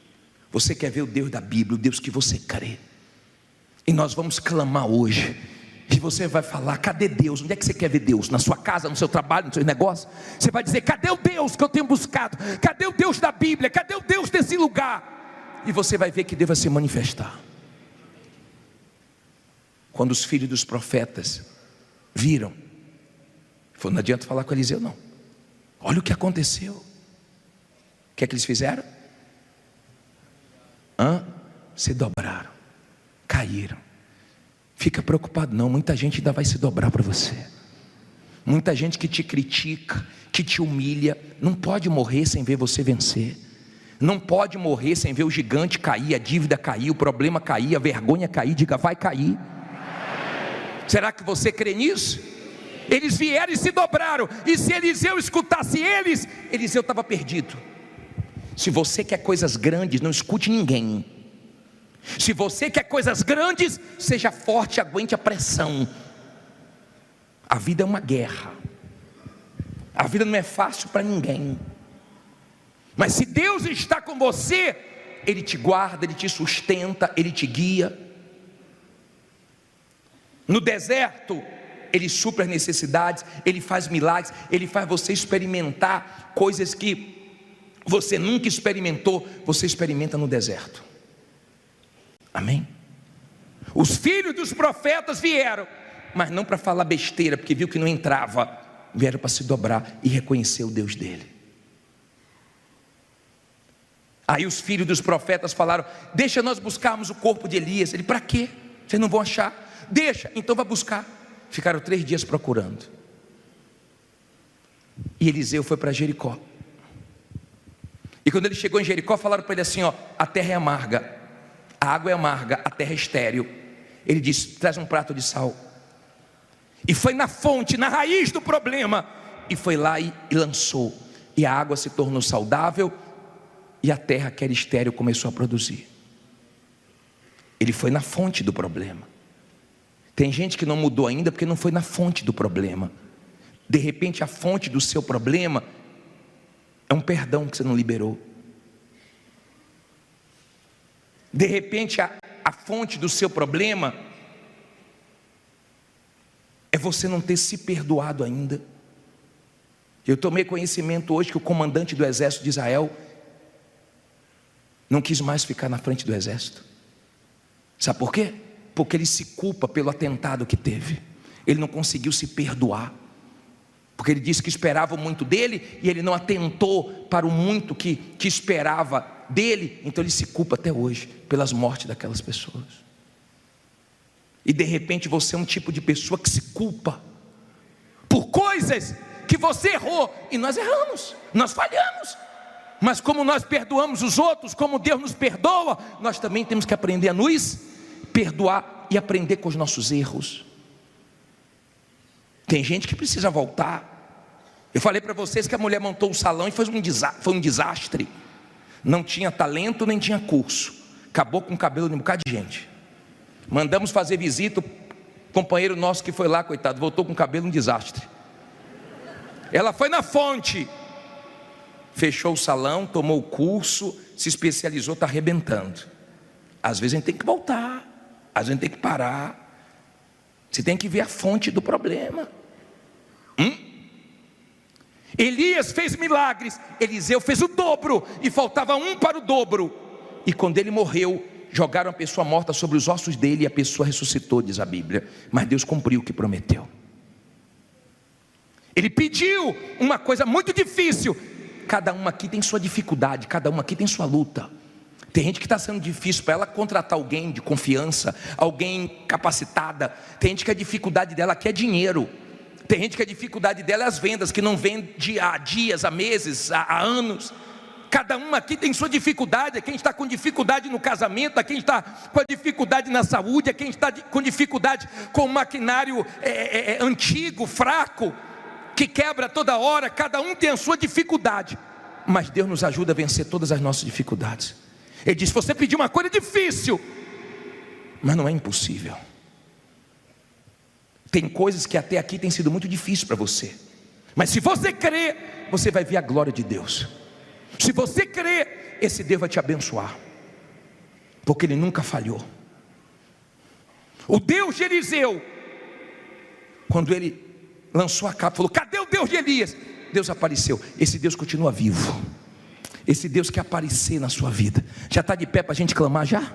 Você quer ver o Deus da Bíblia, o Deus que você crê. E nós vamos clamar hoje. E você vai falar: cadê Deus? Onde é que você quer ver Deus? Na sua casa, no seu trabalho, no seu negócio? Você vai dizer: cadê o Deus que eu tenho buscado? Cadê o Deus da Bíblia? Cadê o Deus desse lugar? E você vai ver que Deus vai se manifestar. Quando os filhos dos profetas viram, falou: não adianta falar com Eliseu não. Olha o que aconteceu. O que é que eles fizeram? Se dobraram, caíram. Fica preocupado não, muita gente ainda vai se dobrar para você. Muita gente que te critica, que te humilha, não pode morrer sem ver você vencer. Não pode morrer sem ver o gigante cair, a dívida cair, o problema cair, a vergonha cair. Diga: vai cair. Será que você crê nisso? Eles vieram e se dobraram. E se Eliseu escutasse eles, Eliseu estava perdido. Se você quer coisas grandes, não escute ninguém. Se você quer coisas grandes, seja forte, aguente a pressão. A vida é uma guerra. A vida não é fácil para ninguém. Mas se Deus está com você, Ele te guarda, Ele te sustenta, Ele te guia. No deserto, Ele supre as necessidades, Ele faz milagres, Ele faz você experimentar coisas que você nunca experimentou, você experimenta no deserto. Amém? Os filhos dos profetas vieram, mas não para falar besteira, porque viu que não entrava, vieram para se dobrar e reconhecer o Deus dele. Aí os filhos dos profetas falaram: deixa nós buscarmos o corpo de Elias. Ele: para quê? Vocês não vão achar? Deixa, então vai buscar. Ficaram 3 dias procurando. E Eliseu foi para Jericó. E quando ele chegou em Jericó, falaram para ele assim: ó, a terra é amarga, a água é amarga, a terra é estéril. Ele disse: traz um prato de sal. E foi na fonte, na raiz do problema, e foi lá e lançou. E a água se tornou saudável, e a terra que era estéril começou a produzir. Ele foi na fonte do problema. Tem gente que não mudou ainda porque não foi na fonte do problema. De repente a fonte do seu problema é um perdão que você não liberou. De repente a fonte do seu problema é você não ter se perdoado ainda. Eu tomei conhecimento hoje que o comandante do exército de Israel não quis mais ficar na frente do exército. Sabe por quê? Porque ele se culpa pelo atentado que teve. Ele não conseguiu se perdoar, porque ele disse que esperava muito dele e ele não atentou para o muito que esperava dele. Então ele se culpa até hoje pelas mortes daquelas pessoas. E de repente você é um tipo de pessoa que se culpa por coisas que você errou. E nós erramos, nós falhamos. Mas como nós perdoamos os outros, como Deus nos perdoa, nós também temos que aprender a nos perdoar e aprender com os nossos erros. Tem gente que precisa voltar. Eu falei para vocês que a mulher montou o salão e foi um desastre. Não tinha talento nem tinha curso. Acabou com o cabelo de um bocado de gente. Mandamos fazer visita, o companheiro nosso que foi lá, coitado, voltou com o cabelo um desastre. Ela foi na fonte, fechou o salão, tomou o curso, se especializou, está arrebentando. Às vezes a gente tem que voltar, às vezes a gente tem que parar. Você tem que ver a fonte do problema. Elias fez milagres, Eliseu fez o dobro, e faltava um para o dobro. E quando ele morreu, jogaram a pessoa morta sobre os ossos dele, e a pessoa ressuscitou, diz a Bíblia. Mas Deus cumpriu o que prometeu. Ele pediu uma coisa muito difícil. Cada um aqui tem sua dificuldade, cada um aqui tem sua luta. Tem gente que está sendo difícil para ela contratar alguém de confiança, alguém capacitada. Tem gente que a dificuldade dela aqui é dinheiro. Tem gente que a dificuldade dela é as vendas, que não vende há dias, há meses, há anos. Cada um aqui tem sua dificuldade. Quem está com dificuldade no casamento, quem está com a dificuldade na saúde, quem está com dificuldade com o maquinário antigo, fraco, que quebra toda hora. Cada um tem a sua dificuldade, mas Deus nos ajuda a vencer todas as nossas dificuldades. Ele diz: você pediu uma coisa difícil, mas não é impossível. Tem coisas que até aqui tem sido muito difícil para você, mas se você crer, você vai ver a glória de Deus. Se você crer, esse Deus vai te abençoar, porque Ele nunca falhou. O Deus de Eliseu, quando ele lançou a capa, falou: cadê o Deus de Elias? Deus apareceu. Esse Deus continua vivo. Esse Deus quer aparecer na sua vida. Já está de pé para a gente clamar já?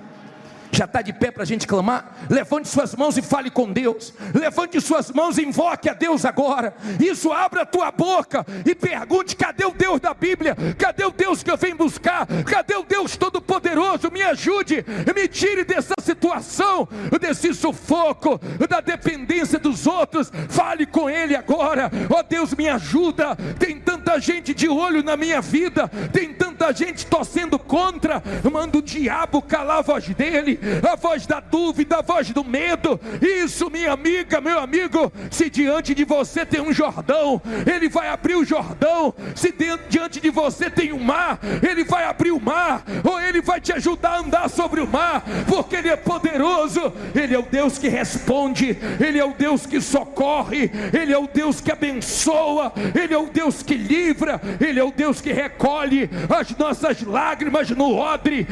Já está de pé para a gente clamar? Levante suas mãos e fale com Deus. Levante suas mãos e invoque a Deus agora. Isso, abra a tua boca e pergunte: cadê o Deus da Bíblia? Cadê o Deus que eu venho buscar? Cadê o Deus Todo-Poderoso? Me ajude, me tire dessa situação, desse sufoco, da dependência dos outros. Fale com Ele agora. Ó Deus, me ajuda. Tem tanta gente de olho na minha vida, tem tanta gente torcendo contra. Manda o diabo calar a voz dele, a voz da dúvida, a voz do medo. Isso, minha amiga, meu amigo, se diante de você tem um Jordão, Ele vai abrir o Jordão. Se diante de você tem um mar, Ele vai abrir o mar, ou Ele vai te ajudar a andar sobre o mar, porque Ele é poderoso. Ele é o Deus que responde, Ele é o Deus que socorre, Ele é o Deus que abençoa, Ele é o Deus que livra, Ele é o Deus que recolhe as nossas lágrimas no odre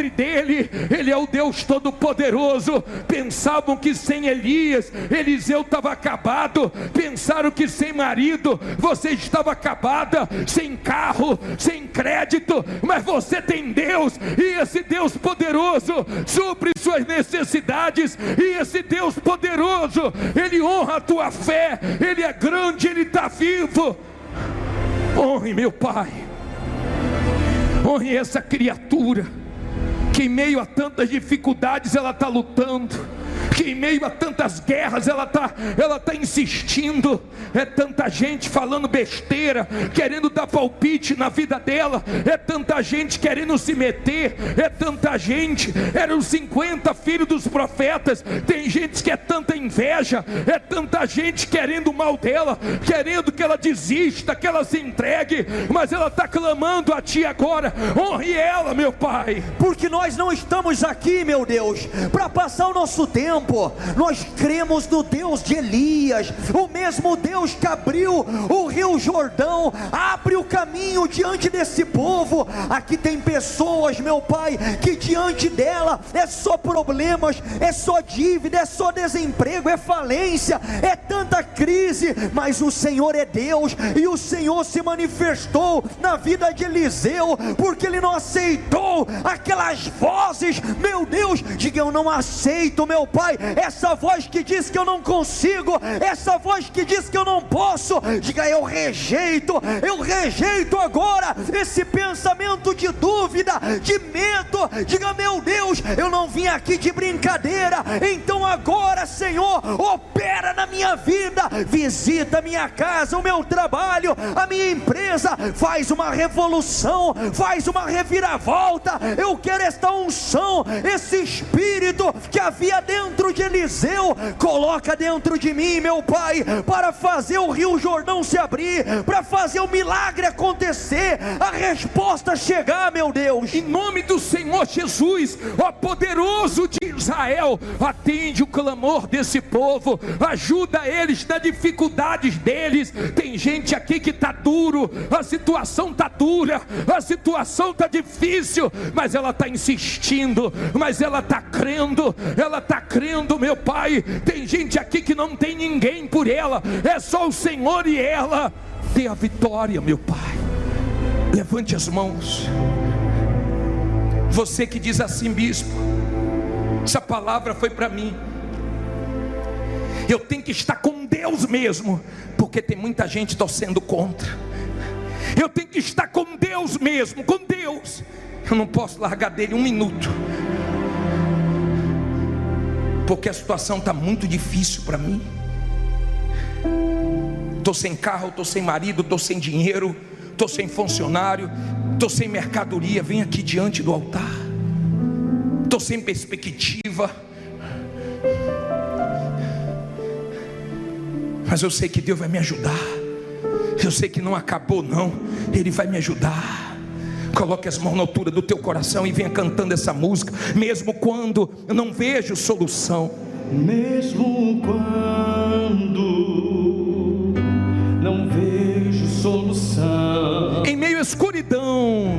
dele. Ele é o o Deus Todo-Poderoso. Pensavam que sem Elias, Eliseu estava acabado. Pensaram que sem marido, você estava acabada. Sem carro, sem crédito. Mas você tem Deus, e esse Deus poderoso supre suas necessidades. E esse Deus poderoso, Ele honra a tua fé. Ele é grande, Ele está vivo. Honre meu Pai, honre essa criatura que em meio a tantas dificuldades ela está lutando, que em meio a tantas guerras ela está insistindo. É tanta gente falando besteira, querendo dar palpite na vida dela, é tanta gente querendo se meter, é tanta gente. Eram 50 filhos dos profetas. Tem gente que é tanta inveja, é tanta gente querendo o mal dela, querendo que ela desista, que ela se entregue, mas ela está clamando a Ti agora. Honre ela, meu Pai, porque nós não estamos aqui, meu Deus, para passar o nosso tempo. Nós cremos no Deus de Elias, o mesmo Deus que abriu o rio Jordão, abre o caminho diante desse povo. Aqui tem pessoas, meu Pai, que diante dela é só problemas, é só dívida, é só desemprego, é falência, é tanta crise, mas o Senhor é Deus, e o Senhor se manifestou na vida de Eliseu, porque ele não aceitou aquelas vozes. Meu Deus, diga: eu não aceito, meu Pai, essa voz que diz que eu não consigo, essa voz que diz que eu não posso. Diga: eu rejeito agora esse pensamento de dúvida, de medo. Diga: meu Deus, eu não vim aqui de brincadeira. Então agora, Senhor, opera na minha vida, visita a minha casa, o meu trabalho, a minha empresa, faz uma revolução, faz uma reviravolta. Eu quero esta unção, esse espírito que havia dentro de Eliseu, coloca dentro de mim, meu Pai, para fazer o rio Jordão se abrir, para fazer o milagre acontecer, a resposta chegar, meu Deus. Em nome do Senhor Jesus, ó poderoso de Israel, atende o clamor desse povo, ajuda eles nas dificuldades deles. Tem gente aqui que está duro, a situação está dura, a situação está difícil, mas ela está insistindo, mas ela está crendo, meu Pai. Tem gente aqui que não tem ninguém por ela, é só o Senhor, e ela tem a vitória, meu Pai. Levante as mãos. Você que diz assim: bispo, essa palavra foi para mim, eu tenho que estar com Deus mesmo, porque tem muita gente torcendo contra. Eu tenho que estar com Deus mesmo, com Deus. Eu não posso largar dele um minuto, porque a situação está muito difícil para mim. Estou sem carro, estou sem marido, estou sem dinheiro, estou sem funcionário, estou sem mercadoria. Vem aqui diante do altar. Estou sem perspectiva, mas eu sei que Deus vai me ajudar. Eu sei que não acabou não, Ele vai me ajudar. Coloque as mãos na altura do teu coração e venha cantando essa música. Mesmo quando eu não vejo solução, mesmo quando não vejo solução, em meio à escuridão,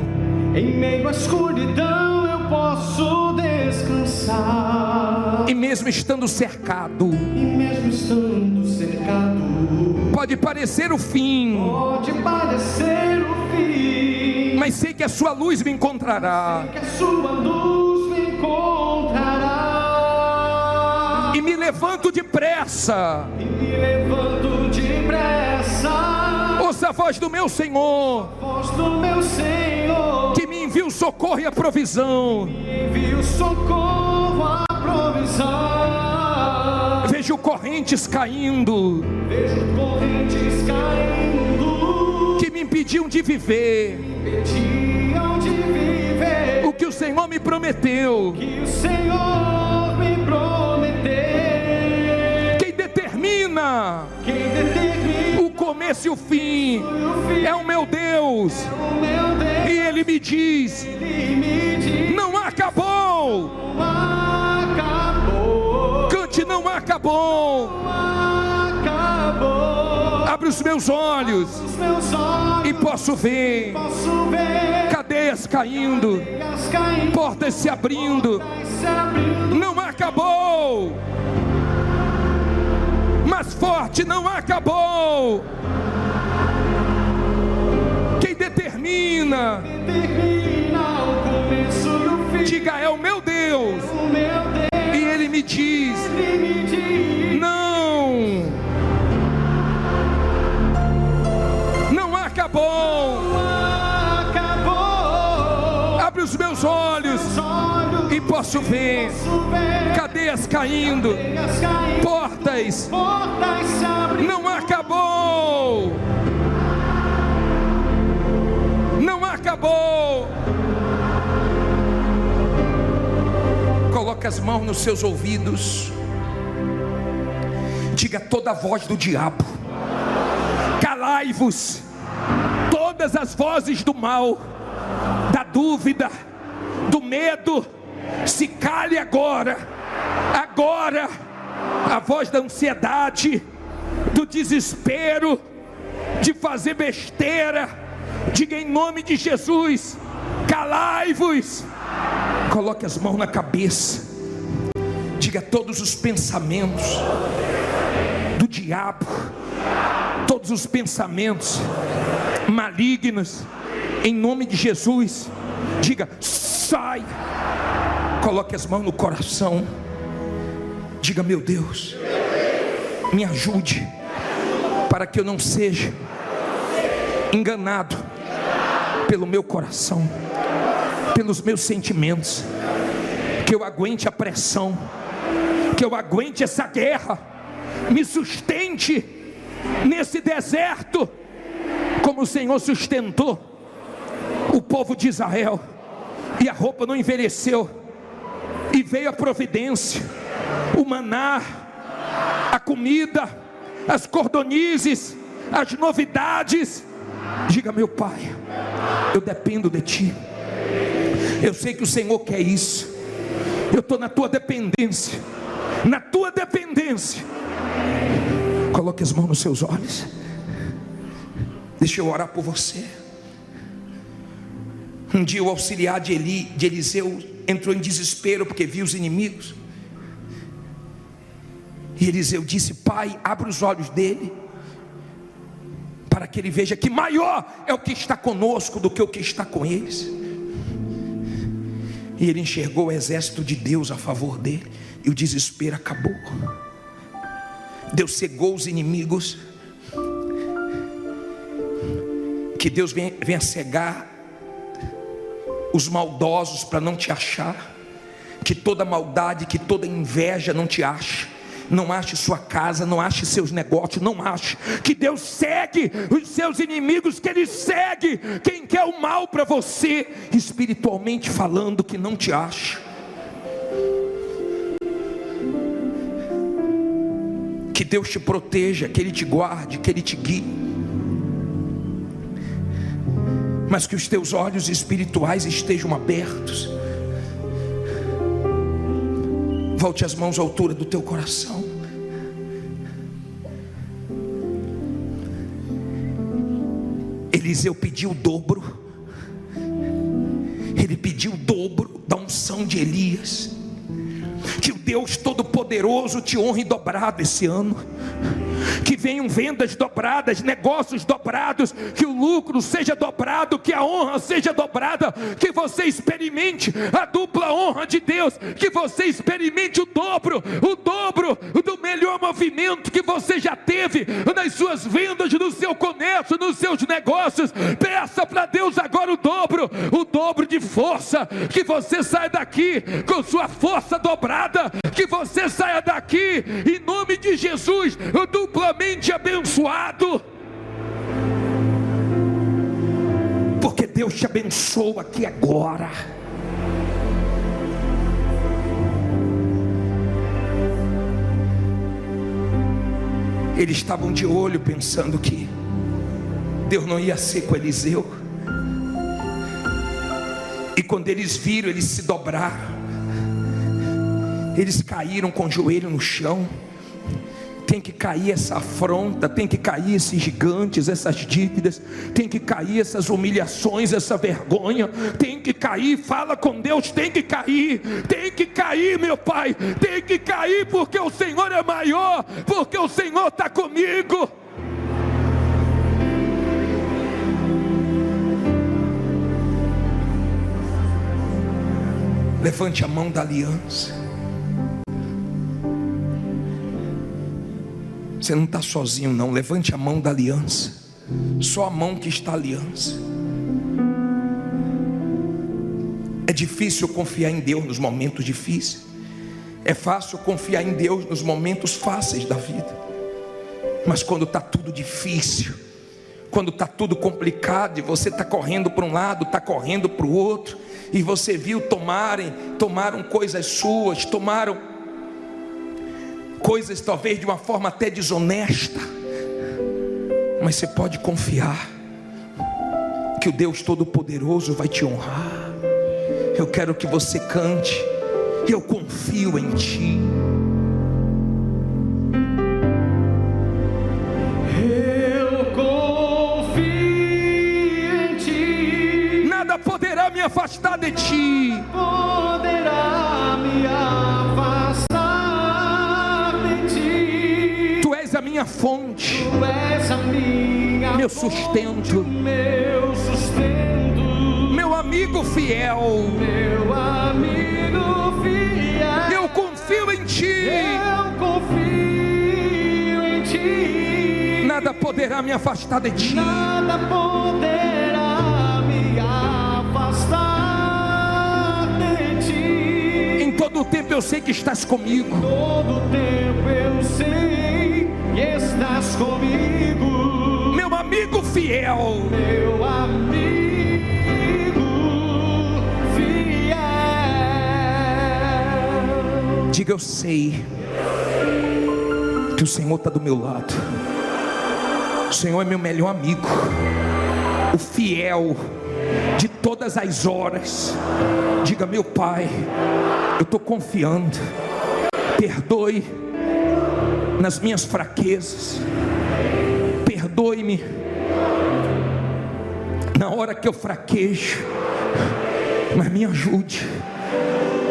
eu posso descansar. E mesmo estando cercado, pode parecer o fim, mas sei que a sua luz me encontrará. E me levanto depressa. Ouça a voz do meu Senhor, que me envia o socorro e a provisão. Vejo correntes caindo, que me impediam de viver o que o Senhor me prometeu. Quem determina o começo e o fim é o meu Deus. E Ele me diz: não acabou. Cante: não acabou. Abre os meus olhos e posso ver. Cadê cadeias caindo, portas se abrindo. Não acabou. Mais forte, não acabou. Quem determina o começo e o fim, diga: é o meu Deus. E Ele me diz: não, não acabou. Abre os meus olhos e posso ver cadeias caindo, portas. Não acabou. Não acabou. Coloque as mãos nos seus ouvidos. Diga: toda a voz do diabo, calai-vos. Todas as vozes do mal, da dúvida, do medo, se cale agora. Agora. A voz da ansiedade, do desespero, de fazer besteira. Diga em nome de Jesus: calai-vos. Coloque as mãos na cabeça. Diga: todos os pensamentos do diabo, todos os pensamentos malignos, em nome de Jesus, diga: sai. Coloque as mãos no coração. Diga: meu Deus, me ajude para que eu não seja enganado pelo meu coração, pelos meus sentimentos, que eu aguente a pressão, que eu aguente essa guerra, me sustente nesse deserto, como o Senhor sustentou o povo de Israel, e a roupa não envelheceu, e veio a providência, o maná, a comida, as cordonizes, as novidades. Diga: meu Pai, eu dependo de Ti. Eu sei que o Senhor quer isso. Eu estou na Tua dependência. Na Tua dependência. Coloque as mãos nos seus olhos. Deixa eu orar por você. Um dia o auxiliar de Eliseu entrou em desespero porque viu os inimigos. E Eliseu disse: Pai, abre os olhos dele, para que ele veja que maior é o que está conosco do que o que está com eles. E ele enxergou o exército de Deus a favor dele, e o desespero acabou. Deus cegou os inimigos. Que Deus venha cegar os maldosos para não te achar. Que toda maldade, que toda inveja não te ache. Não ache sua casa, não ache seus negócios, não ache. Que Deus segue os seus inimigos, que Ele segue quem quer o mal para você, espiritualmente falando, que não te ache. Que Deus te proteja, que Ele te guarde, que Ele te guie. Mas que os teus olhos espirituais estejam abertos. Volte as mãos à altura do teu coração. Eliseu pediu o dobro. Ele pediu o dobro da unção de Elias. Que o Deus Todo-Poderoso te honre dobrado esse ano. Que venham vendas dobradas, negócios dobrados, que o lucro seja dobrado, que a honra seja dobrada, que você experimente a dupla honra de Deus, que você experimente o dobro do melhor movimento que você já teve nas suas vendas, no seu comércio, nos seus negócios. Peça para Deus agora o dobro de força, que você saia daqui com sua força dobrada, que você saia daqui em nome de Jesus duplamente abençoado, porque Deus te abençoa aqui agora. Eles estavam de olho pensando que Deus não ia ser com Eliseu, e quando eles viram, eles se dobraram, eles caíram com o joelho no chão. Tem que cair essa afronta, tem que cair esses gigantes, essas dívidas, tem que cair essas humilhações, essa vergonha, tem que cair. Fala com Deus, tem que cair, meu Pai, tem que cair, porque o Senhor é maior, porque o Senhor está comigo. Levante a mão da aliança. Você não está sozinho não, levante a mão da aliança. Só a mão que está a aliança. É difícil confiar em Deus nos momentos difíceis. É fácil confiar em Deus nos momentos fáceis da vida. Mas quando está tudo difícil, quando está tudo complicado, e você está correndo para um lado, está correndo para o outro, e você viu tomaram coisas suas, tomaram coisas talvez de uma forma até desonesta, mas você pode confiar que o Deus Todo-Poderoso vai te honrar. Eu quero que você cante: eu confio em Ti. Eu confio em Ti. Nada poderá me afastar de Ti. Poderá me afastar de Ti. Tu és a minha fonte, Tu és a minha meu fonte, sustento, meu sustento, meu amigo fiel. meu amigo fiel. Eu confio em Ti. Eu confio em Ti. Nada poderá me afastar de Ti. Nada poderá me afastar de Ti. Em todo o tempo eu sei que estás comigo. Todo tempo eu sei que estás comigo. Meu amigo fiel. Meu amigo fiel. Diga: eu sei que o Senhor está do meu lado. O Senhor é meu melhor amigo, o fiel de todas as horas. Diga: meu Pai, eu estou confiando. Perdoe nas minhas fraquezas. Perdoe-me na hora que eu fraquejo, mas me ajude.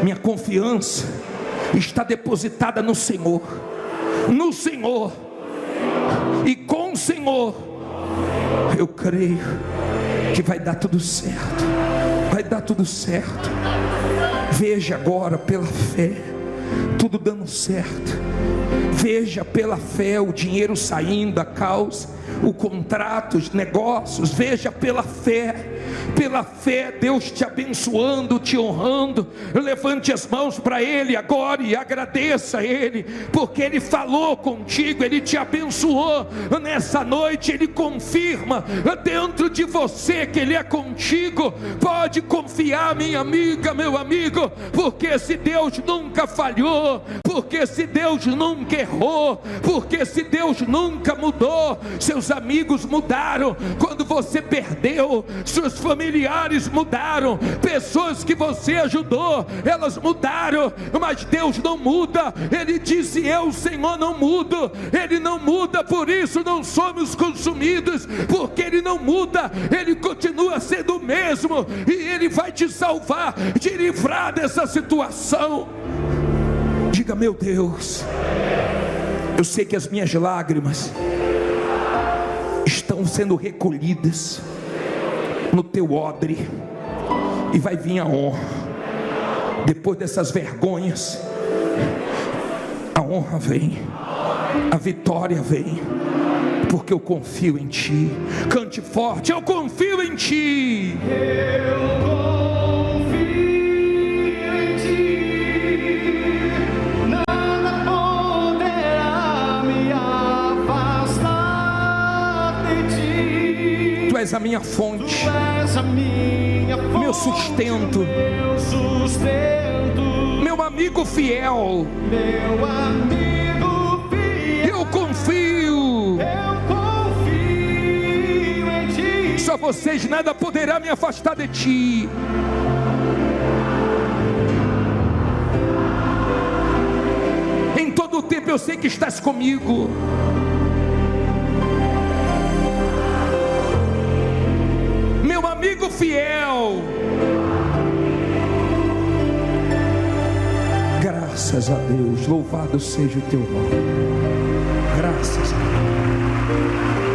Minha confiança está depositada no Senhor. No Senhor. E com o Senhor eu creio que vai dar tudo certo. Vai dar tudo certo. Veja agora pela fé tudo dando certo. Veja pela fé o dinheiro saindo, a causa, o contrato, os negócios. Veja pela fé Deus te abençoando, te honrando. Levante as mãos para Ele agora e agradeça a Ele, porque Ele falou contigo, Ele te abençoou nessa noite. Ele confirma dentro de você que Ele é contigo. Pode confiar, minha amiga, meu amigo, porque se Deus nunca falhou, porque se Deus nunca errou, porque se Deus nunca mudou. Seus amigos mudaram quando você perdeu, seus familiares mudaram, pessoas que você ajudou, elas mudaram, mas Deus não muda. Ele disse: eu, Senhor, não mudo. Ele não muda, por isso não somos consumidos, porque Ele não muda. Ele continua sendo o mesmo, e Ele vai te salvar, te livrar dessa situação. Diga: meu Deus, eu sei que as minhas lágrimas estão sendo recolhidas no Teu odre, e vai vir a honra. Depois dessas vergonhas, a honra vem, a vitória vem, porque eu confio em Ti. Cante forte: eu confio em Ti. Eu confio em Ti. Nada poderá me afastar de Ti. Tu és a minha fonte, Tu és a minha fonte, meu sustento, meu sustento, meu amigo fiel. meu amigo fiel. Eu confio. Eu confio em Ti. Só vocês: nada poderá me afastar de Ti. Em todo o tempo eu eu sei que estás comigo. Meu amigo fiel, graças a Deus, louvado seja o teu nome. Graças a Deus.